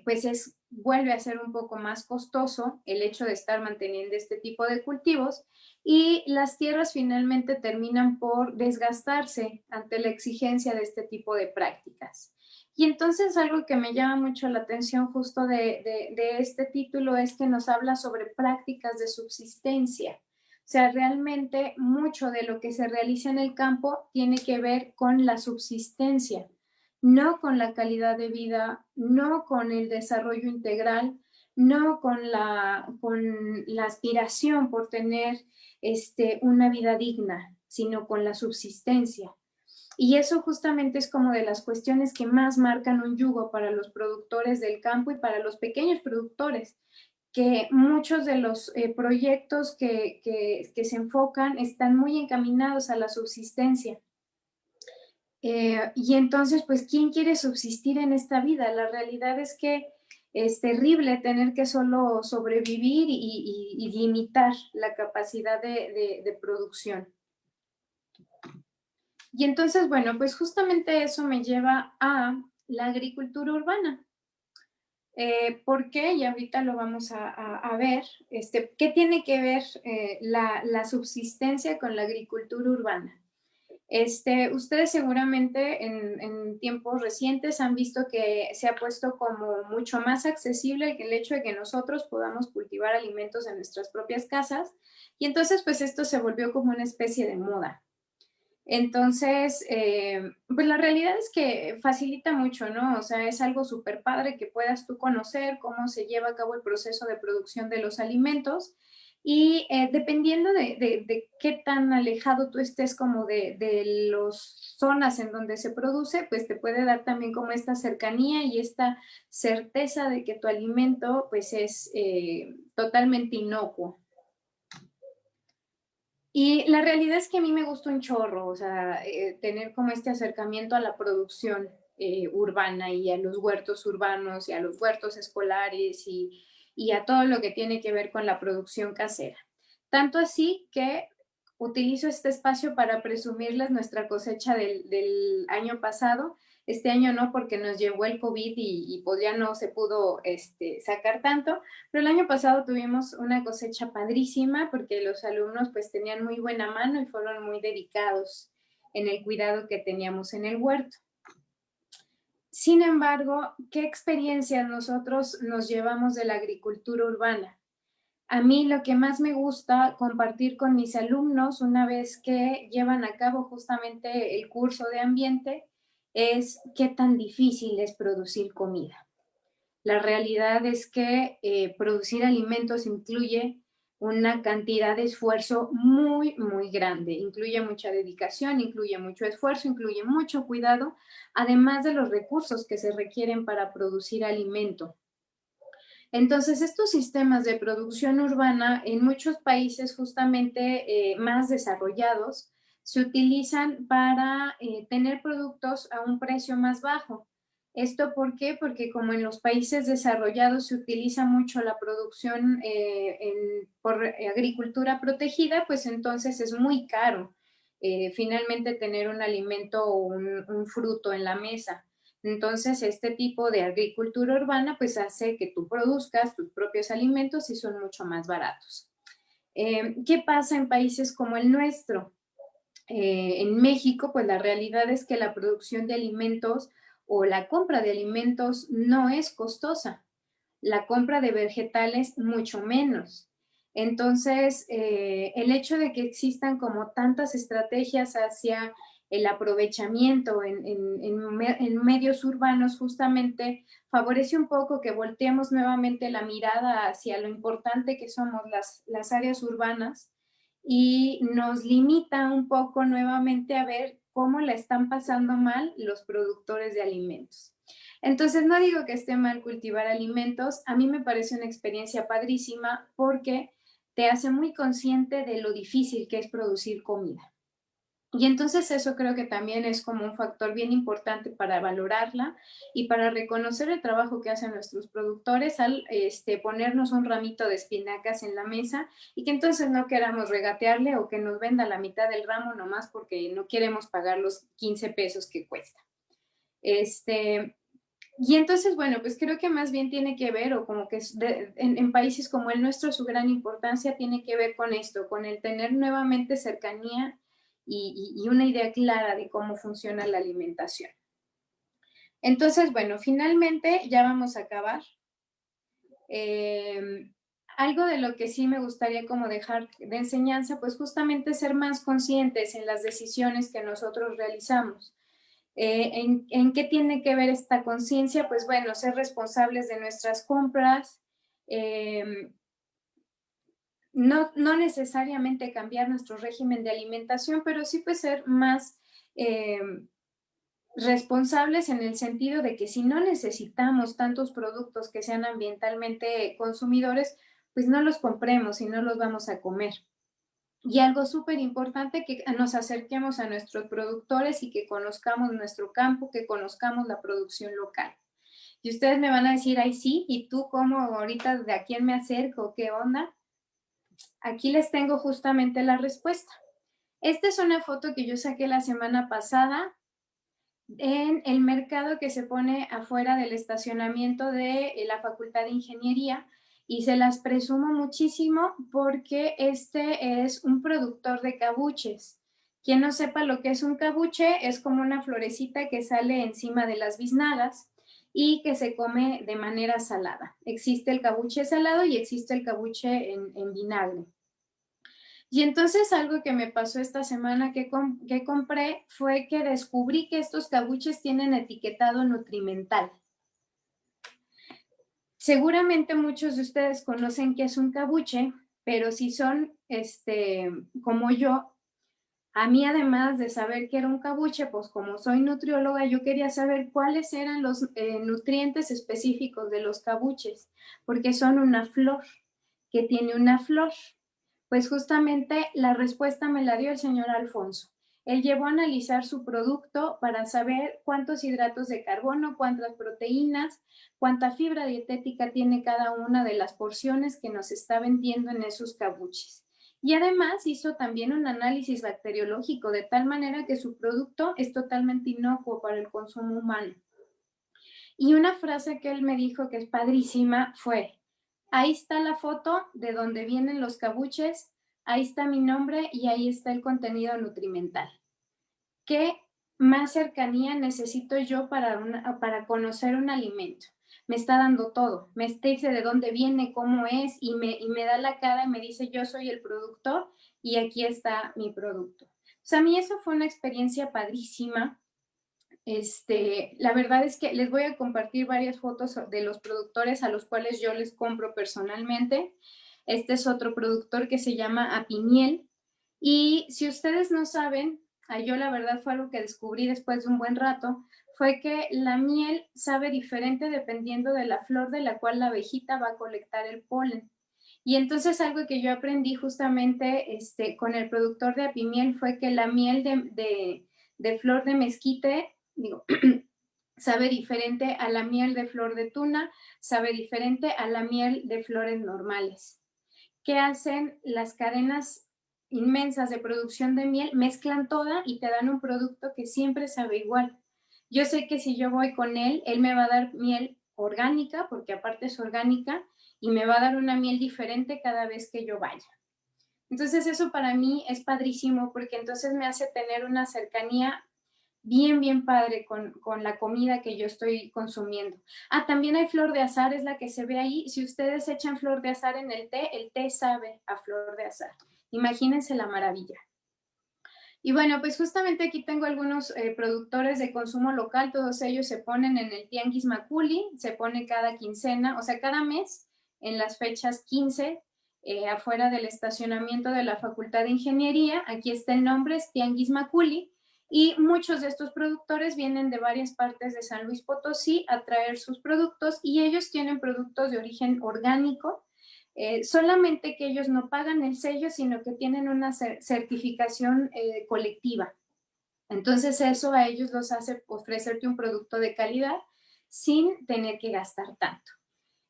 pues vuelve a ser un poco más costoso el hecho de estar manteniendo este tipo de cultivos y las tierras finalmente terminan por desgastarse ante la exigencia de este tipo de prácticas. Y entonces algo que me llama mucho la atención justo de este título es que nos habla sobre prácticas de subsistencia. O sea, realmente mucho de lo que se realiza en el campo tiene que ver con la subsistencia, no con la calidad de vida, no con el desarrollo integral, no con la aspiración por tener una vida digna, sino con la subsistencia. Y eso justamente es como de las cuestiones que más marcan un yugo para los productores del campo y para los pequeños productores, que muchos de los proyectos que se enfocan están muy encaminados a la subsistencia. Y entonces, pues, ¿quién quiere subsistir en esta vida? La realidad es que es terrible tener que solo sobrevivir y limitar la capacidad de producción. Y entonces, bueno, pues justamente eso me lleva a la agricultura urbana. ¿Por qué? Y ahorita lo vamos a ver. ¿Qué tiene que ver la subsistencia con la agricultura urbana? Ustedes seguramente en tiempos recientes han visto que se ha puesto como mucho más accesible el hecho de que nosotros podamos cultivar alimentos en nuestras propias casas, y entonces pues esto se volvió como una especie de moda. Entonces, pues la realidad es que facilita mucho, ¿no? O sea, es algo súper padre que puedas tú conocer cómo se lleva a cabo el proceso de producción de los alimentos, y dependiendo de qué tan alejado tú estés como de las zonas en donde se produce, pues te puede dar también como esta cercanía y esta certeza de que tu alimento pues es totalmente inocuo. Y la realidad es que a mí me gusta un chorro, o sea, tener como este acercamiento a la producción urbana y a los huertos urbanos y a los huertos escolares y a todo lo que tiene que ver con la producción casera. Tanto así que utilizo este espacio para presumirles nuestra cosecha del año pasado. Este año no, porque nos llevó el COVID y pues ya no se pudo sacar tanto, pero el año pasado tuvimos una cosecha padrísima porque los alumnos pues tenían muy buena mano y fueron muy dedicados en el cuidado que teníamos en el huerto. Sin embargo, ¿qué experiencias nosotros nos llevamos de la agricultura urbana? A mí lo que más me gusta compartir con mis alumnos una vez que llevan a cabo justamente el curso de ambiente es qué tan difícil es producir comida. La realidad es que producir alimentos incluye una cantidad de esfuerzo muy, muy grande. Incluye mucha dedicación, incluye mucho esfuerzo, incluye mucho cuidado, además de los recursos que se requieren para producir alimento. Entonces, estos sistemas de producción urbana en muchos países justamente más desarrollados se utilizan para tener productos a un precio más bajo. ¿Esto por qué? Porque como en los países desarrollados se utiliza mucho la producción por agricultura protegida, pues entonces es muy caro finalmente tener un alimento o un fruto en la mesa. Entonces, este tipo de agricultura urbana pues hace que tú produzcas tus propios alimentos y son mucho más baratos. ¿Qué pasa en países como el nuestro? En México, pues la realidad es que la producción de alimentos o la compra de alimentos no es costosa. La compra de vegetales mucho menos. Entonces, el hecho de que existan como tantas estrategias hacia el aprovechamiento en medios urbanos justamente favorece un poco que volteemos nuevamente la mirada hacia lo importante que somos las áreas urbanas y nos limita un poco nuevamente a ver cómo la están pasando mal los productores de alimentos. Entonces, no digo que esté mal cultivar alimentos, a mí me parece una experiencia padrísima porque te hace muy consciente de lo difícil que es producir comida. Y entonces eso creo que también es como un factor bien importante para valorarla y para reconocer el trabajo que hacen nuestros productores al ponernos un ramito de espinacas en la mesa y que entonces no queramos regatearle o que nos venda la mitad del ramo nomás porque no queremos pagar los 15 pesos que cuesta. Y entonces, bueno, pues creo que más bien tiene que ver, o como que en países como el nuestro, su gran importancia tiene que ver con esto, con el tener nuevamente cercanía y una idea clara de cómo funciona la alimentación. Entonces, bueno, finalmente ya vamos a acabar. Algo de lo que sí me gustaría como dejar de enseñanza, pues justamente ser más conscientes en las decisiones que nosotros realizamos. ¿En qué tiene que ver esta conciencia? Pues bueno, ser responsables de nuestras compras, no necesariamente cambiar nuestro régimen de alimentación, pero sí pues ser más responsables en el sentido de que si no necesitamos tantos productos que sean ambientalmente consumidores, pues no los compremos y no los vamos a comer. Y algo súper importante, que nos acerquemos a nuestros productores y que conozcamos nuestro campo, que conozcamos la producción local. Y ustedes me van a decir, ay, sí, ¿y tú cómo ahorita de a quién me acerco? ¿Qué onda? Aquí les tengo justamente la respuesta. Esta es una foto que yo saqué la semana pasada en el mercado que se pone afuera del estacionamiento de la Facultad de Ingeniería, y se las presumo muchísimo porque este es un productor de cabuches. Quien no sepa lo que es un cabuche, es como una florecita que sale encima de las biznagas y que se come de manera salada. Existe el cabuche salado y existe el cabuche en vinagre. Y entonces algo que me pasó esta semana que compré fue que descubrí que estos cabuches tienen etiquetado nutrimental. Seguramente muchos de ustedes conocen qué es un cabuche, pero si son como yo, a mí además de saber qué era un cabuche, pues como soy nutrióloga, yo quería saber cuáles eran los nutrientes específicos de los cabuches, porque son una flor, que tiene una flor. Pues justamente la respuesta me la dio el señor Alfonso. Él llevó a analizar su producto para saber cuántos hidratos de carbono, cuántas proteínas, cuánta fibra dietética tiene cada una de las porciones que nos está vendiendo en esos cabuches. Y además hizo también un análisis bacteriológico de tal manera que su producto es totalmente inocuo para el consumo humano. Y una frase que él me dijo que es padrísima fue: ahí está la foto de donde vienen los cabuches, ahí está mi nombre y ahí está el contenido nutrimental. ¿Qué más cercanía necesito yo para conocer un alimento? Me está dando todo, me dice de dónde viene, cómo es, y me da la cara y me dice yo soy el productor y aquí está mi producto. O sea, a mí eso fue una experiencia padrísima. La verdad es que les voy a compartir varias fotos de los productores a los cuales yo les compro personalmente. Este es otro productor que se llama Apimiel. Y si ustedes no saben, yo la verdad fue algo que descubrí después de un buen rato, fue que la miel sabe diferente dependiendo de la flor de la cual la abejita va a colectar el polen. Y entonces algo que yo aprendí justamente con el productor de Apimiel fue que la miel de flor de mezquite, sabe diferente a la miel de flor de tuna, sabe diferente a la miel de flores normales. ¿Qué hacen las cadenas inmensas de producción de miel? Mezclan toda y te dan un producto que siempre sabe igual. Yo sé que si yo voy con él me va a dar miel orgánica, porque aparte es orgánica, y me va a dar una miel diferente cada vez que yo vaya. Entonces eso para mí es padrísimo, porque entonces me hace tener una cercanía bien padre con la comida que yo estoy consumiendo. También hay flor de azahar, es la que se ve ahí. Si ustedes echan flor de azahar en el té sabe a flor de azahar. Imagínense la maravilla. Y bueno, pues justamente aquí tengo algunos productores de consumo local, todos ellos se ponen en el Tianguis Maculi, se pone cada quincena, o sea, cada mes, en las fechas 15, afuera del estacionamiento de la Facultad de Ingeniería. Aquí está el nombre, es Tianguis Maculi, y muchos de estos productores vienen de varias partes de San Luis Potosí a traer sus productos, y ellos tienen productos de origen orgánico. Solamente que ellos no pagan el sello, sino que tienen una certificación colectiva. Entonces eso a ellos los hace ofrecerte un producto de calidad sin tener que gastar tanto.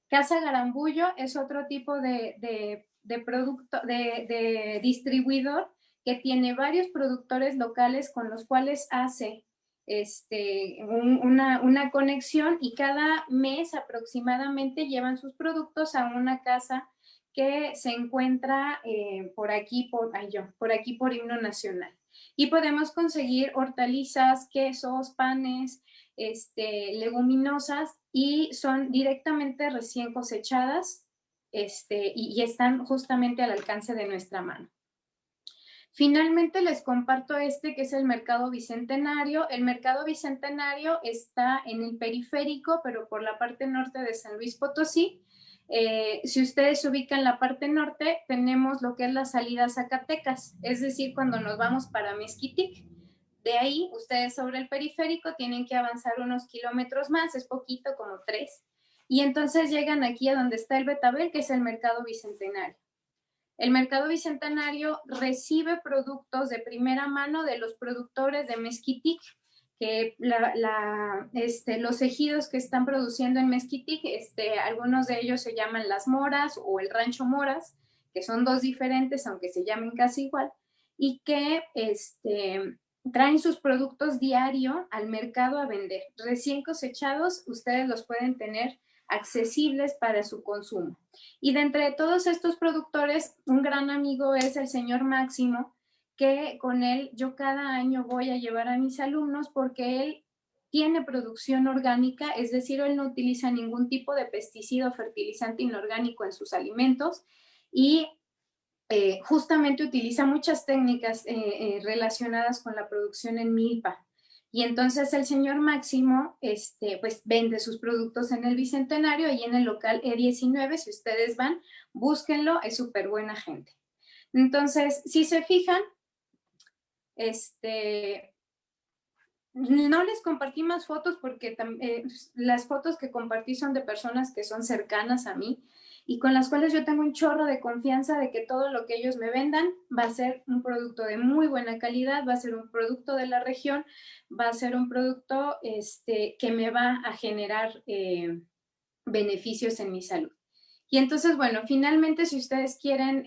Casa Garambullo es otro tipo de producto, de distribuidor que tiene varios productores locales con los cuales hace una conexión, y cada mes aproximadamente llevan sus productos a una casa que se encuentra por aquí por Himno Nacional. Y podemos conseguir hortalizas, quesos, panes, leguminosas, y son directamente recién cosechadas y están justamente al alcance de nuestra mano. Finalmente les comparto que es el Mercado Bicentenario. El Mercado Bicentenario está en el periférico, pero por la parte norte de San Luis Potosí. Si ustedes se ubican en la parte norte, tenemos lo que es la salida a Zacatecas, es decir, cuando nos vamos para Mezquitic. De ahí, ustedes sobre el periférico tienen que avanzar unos kilómetros más, es poquito, como 3, y entonces llegan aquí a donde está el Betabel, que es el Mercado Bicentenario. El Mercado Bicentenario recibe productos de primera mano de los productores de Mezquitic, los ejidos que están produciendo en Mezquitic, algunos de ellos se llaman Las Moras o el Rancho Moras, que son dos diferentes, aunque se llamen casi igual, y que traen sus productos diario al mercado a vender. Recién cosechados, ustedes los pueden tener accesibles para su consumo. Y de entre todos estos productores, un gran amigo es el señor Máximo, que con él yo cada año voy a llevar a mis alumnos porque él tiene producción orgánica, es decir, él no utiliza ningún tipo de pesticida o fertilizante inorgánico en sus alimentos y justamente utiliza muchas técnicas relacionadas con la producción en milpa. Y entonces el señor Máximo pues vende sus productos en el Bicentenario y en el local E19, si ustedes van, búsquenlo, es súper buena gente. Entonces, si se fijan, no les compartí más fotos porque las fotos que compartí son de personas que son cercanas a mí y con las cuales yo tengo un chorro de confianza de que todo lo que ellos me vendan va a ser un producto de muy buena calidad, va a ser un producto de la región, va a ser un producto que me va a generar beneficios en mi salud. Y entonces, bueno, finalmente, si ustedes quieren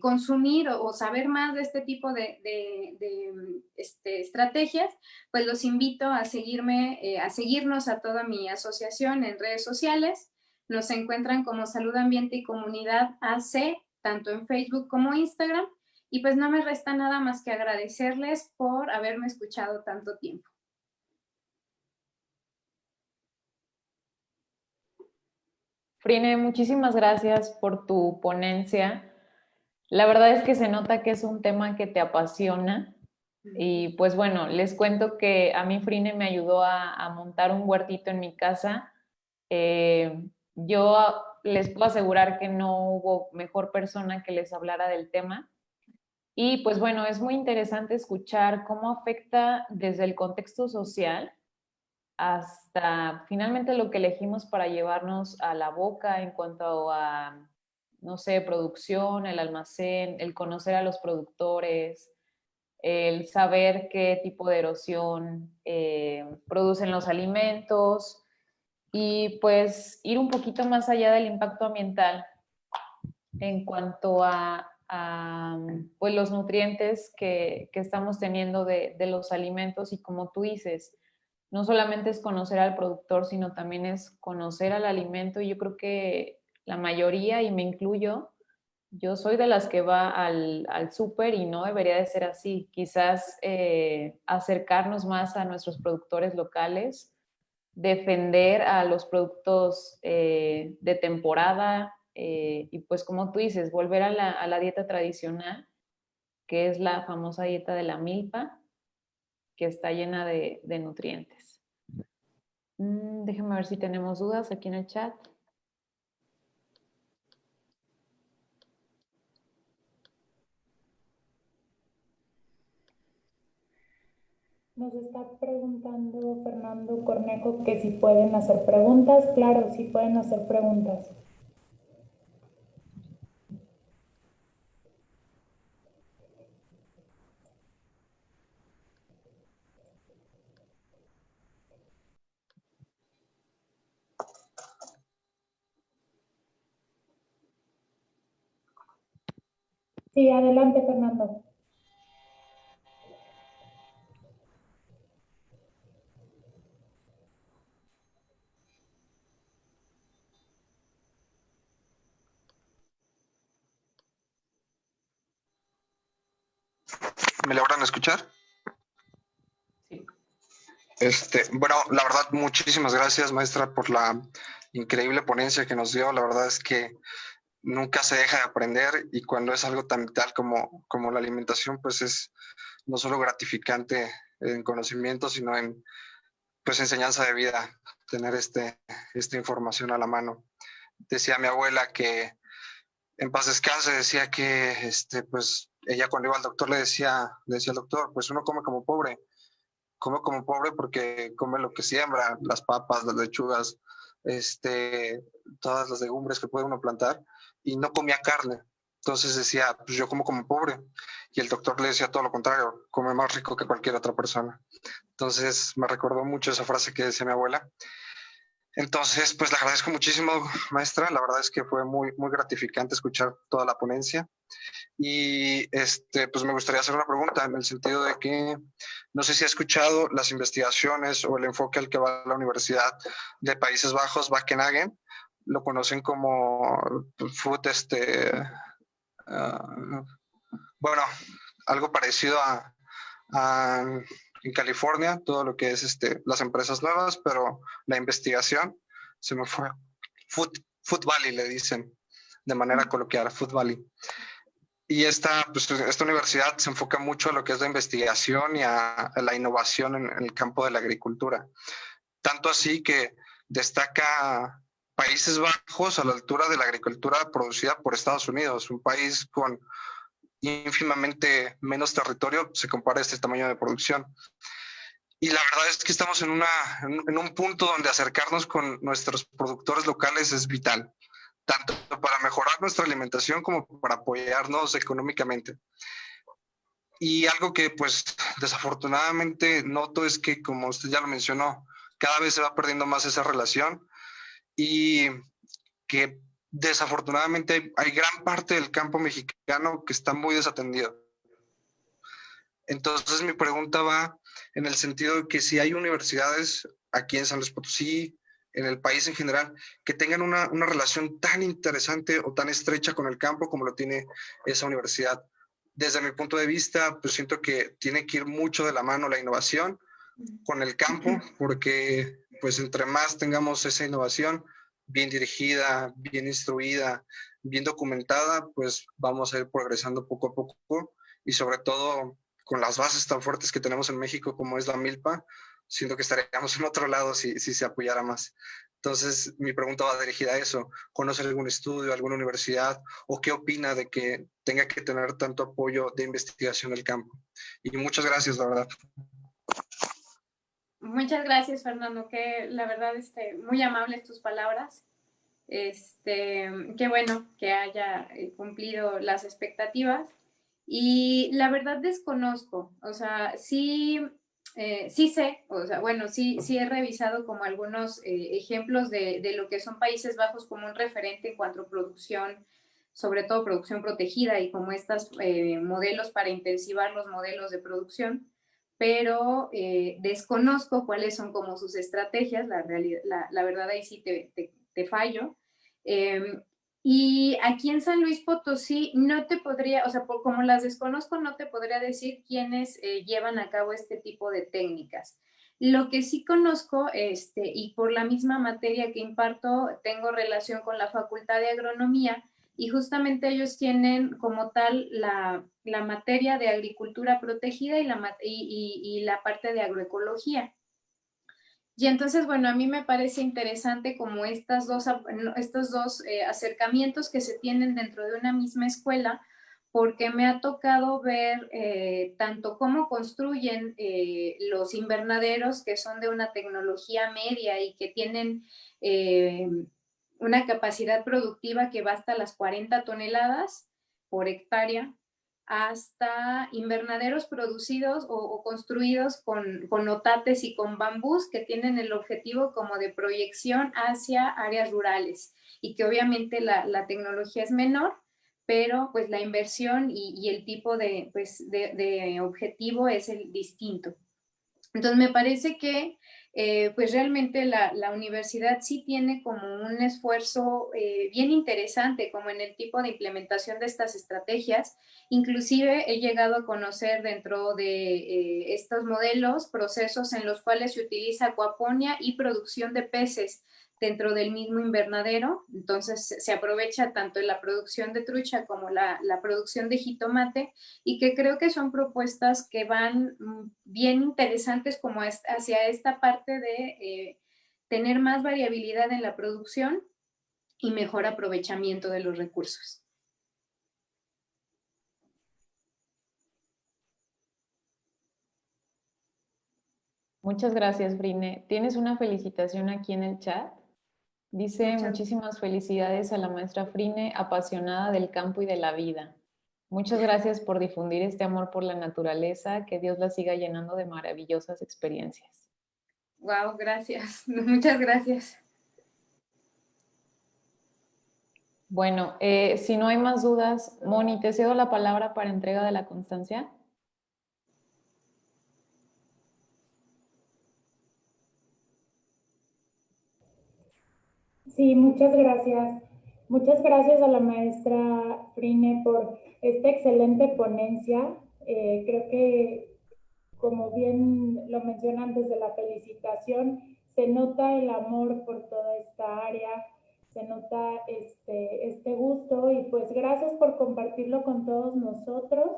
consumir o saber más de este tipo de estrategias, pues los invito a seguirnos a toda mi asociación en redes sociales. Nos encuentran como Salud, Ambiente y Comunidad AC, tanto en Facebook como Instagram. Y pues no me resta nada más que agradecerles por haberme escuchado tanto tiempo. Frine, muchísimas gracias por tu ponencia. La verdad es que se nota que es un tema que te apasiona. Y pues bueno, les cuento que a mí Frine me ayudó a montar un huertito en mi casa. Yo les puedo asegurar que no hubo mejor persona que les hablara del tema. Y pues bueno, es muy interesante escuchar cómo afecta desde el contexto social hasta finalmente lo que elegimos para llevarnos a la boca en cuanto a, no sé, producción, el almacén, el conocer a los productores, el saber qué tipo de erosión producen los alimentos y pues ir un poquito más allá del impacto ambiental en cuanto a pues los nutrientes que estamos teniendo de los alimentos y como tú dices, no solamente es conocer al productor, sino también es conocer al alimento y yo creo que la mayoría, y me incluyo, yo soy de las que va al súper y no debería de ser así. Quizás acercarnos más a nuestros productores locales, defender a los productos de temporada y pues como tú dices, volver a la dieta tradicional, que es la famosa dieta de la milpa, que está llena de nutrientes. Déjenme ver si tenemos dudas aquí en el chat. Nos está preguntando Fernando Cornejo que si pueden hacer preguntas. Claro, sí pueden hacer preguntas. Sí, adelante, Fernando. ¿Me logran escuchar? Sí. Bueno, la verdad, muchísimas gracias, maestra, por la increíble ponencia que nos dio. La verdad es que nunca se deja de aprender y cuando es algo tan vital como la alimentación, pues es no solo gratificante en conocimiento, sino en pues enseñanza de vida, tener esta información a la mano. Decía mi abuela que en paz descanse, decía que pues ella cuando iba al doctor le decía al doctor, pues uno come como pobre porque come lo que siembra, las papas, las lechugas, todas las legumbres que puede uno plantar, y no comía carne. Entonces decía, pues yo como pobre. Y el doctor le decía todo lo contrario, come más rico que cualquier otra persona. Entonces me recordó mucho esa frase que decía mi abuela. Entonces, pues le agradezco muchísimo, maestra. La verdad es que fue muy, muy gratificante escuchar toda la ponencia. Y pues me gustaría hacer una pregunta en el sentido de que no sé si ha escuchado las investigaciones o el enfoque al que va la Universidad de Países Bajos, Wageningen. Lo conocen como food, bueno, algo parecido a en California, todo lo que es las empresas nuevas, pero la investigación se me fue. Food Valley le dicen de manera coloquial, Food Valley. Y pues, esta universidad se enfoca mucho a lo que es la investigación y a la innovación en el campo de la agricultura. Tanto así que destaca Países Bajos a la altura de la agricultura producida por Estados Unidos, un país con ínfimamente menos territorio se compara a este tamaño de producción. Y la verdad es que estamos en un punto donde acercarnos con nuestros productores locales es vital, tanto para mejorar nuestra alimentación como para apoyarnos económicamente. Y algo que pues desafortunadamente noto es que, como usted ya lo mencionó, cada vez se va perdiendo más esa relación y que desafortunadamente hay gran parte del campo mexicano que está muy desatendido. Entonces mi pregunta va en el sentido de que si hay universidades aquí en San Luis Potosí, en el país en general, que tengan una relación tan interesante o tan estrecha con el campo como lo tiene esa universidad. Desde mi punto de vista, pues siento que tiene que ir mucho de la mano la innovación con el campo, porque pues entre más tengamos esa innovación bien dirigida, bien instruida, bien documentada, pues vamos a ir progresando poco a poco y sobre todo con las bases tan fuertes que tenemos en México como es la milpa, siento que estaríamos en otro lado si se apoyara más. Entonces, mi pregunta va dirigida a eso. ¿Conoce algún estudio, alguna universidad o qué opina de que tenga que tener tanto apoyo de investigación el campo? Y muchas gracias, la verdad. Muchas gracias, Fernando, que la verdad, muy amables tus palabras. Qué bueno que haya cumplido las expectativas. Y la verdad desconozco, o sea, sí, sí sé, o sea, bueno, sí he revisado como algunos ejemplos de lo que son Países Bajos como un referente en cuanto a producción, sobre todo producción protegida y como estos modelos para intensivar los modelos de producción, pero desconozco cuáles son como sus estrategias, la verdad ahí sí te fallo. Y aquí en San Luis Potosí no te podría, o sea, como las desconozco, no te podría decir quiénes llevan a cabo este tipo de técnicas. Lo que sí conozco, y por la misma materia que imparto, tengo relación con la Facultad de Agronomía y justamente ellos tienen como tal la materia de agricultura protegida y la parte de agroecología. Y entonces, bueno, a mí me parece interesante como estos dos acercamientos que se tienen dentro de una misma escuela, porque me ha tocado ver tanto cómo construyen los invernaderos, que son de una tecnología media y que tienen una capacidad productiva que va hasta las 40 toneladas por hectárea, hasta invernaderos producidos o construidos con otates y con bambús que tienen el objetivo como de proyección hacia áreas rurales y que obviamente la tecnología es menor, pero pues la inversión y el tipo de objetivo es el distinto. Entonces me parece que pues realmente la universidad sí tiene como un esfuerzo bien interesante como en el tipo de implementación de estas estrategias. Inclusive he llegado a conocer dentro de estos modelos procesos en los cuales se utiliza acuaponía y producción de peces dentro del mismo invernadero. Entonces se aprovecha tanto en la producción de trucha como la producción de jitomate y que creo que son propuestas que van bien interesantes como hacia esta parte de tener más variabilidad en la producción y mejor aprovechamiento de los recursos. Muchas gracias, Brine. Tienes una felicitación aquí en el chat. Dice, muchísimas felicidades a la maestra Frine, apasionada del campo y de la vida. Muchas gracias por difundir este amor por la naturaleza, que Dios la siga llenando de maravillosas experiencias. Wow, gracias. Muchas gracias. Bueno, si no hay más dudas, Moni, te cedo la palabra para entrega de la constancia. Sí, muchas gracias. Muchas gracias a la maestra Frine por esta excelente ponencia. Creo que, como bien lo mencionan desde la felicitación, se nota el amor por toda esta área, se nota este gusto y pues gracias por compartirlo con todos nosotros.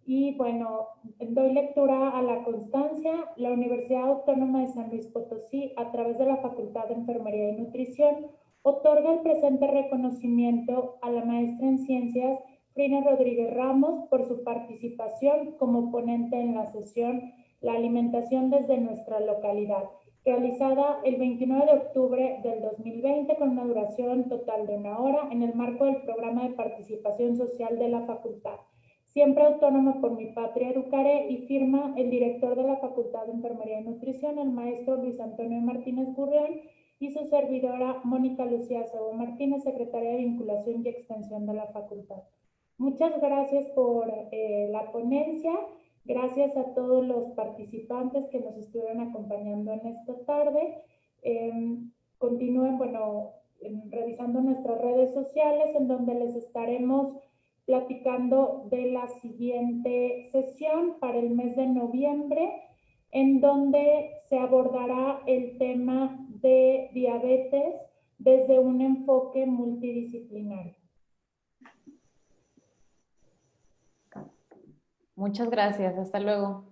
Y bueno, doy lectura a la constancia. La Universidad Autónoma de San Luis Potosí, a través de la Facultad de Enfermería y Nutrición, otorga el presente reconocimiento a la maestra en Ciencias Frina Rodríguez Ramos por su participación como ponente en la sesión La alimentación desde nuestra localidad, realizada el 29 de octubre del 2020 con una duración total de 1 hora en el marco del programa de participación social de la facultad. Siempre autónoma por mi patria educaré, y firma el director de la Facultad de Enfermería y Nutrición, el maestro Luis Antonio Martínez Gurrión, y su servidora Mónica Lucía Cebo Martínez, secretaria de Vinculación y Extensión de la facultad. Muchas gracias por la ponencia. Gracias a todos los participantes que nos estuvieron acompañando en esta tarde. Continúen, revisando nuestras redes sociales, en donde les estaremos platicando de la siguiente sesión para el mes de noviembre, en donde se abordará el tema de diabetes desde un enfoque multidisciplinario. Muchas gracias. Hasta luego.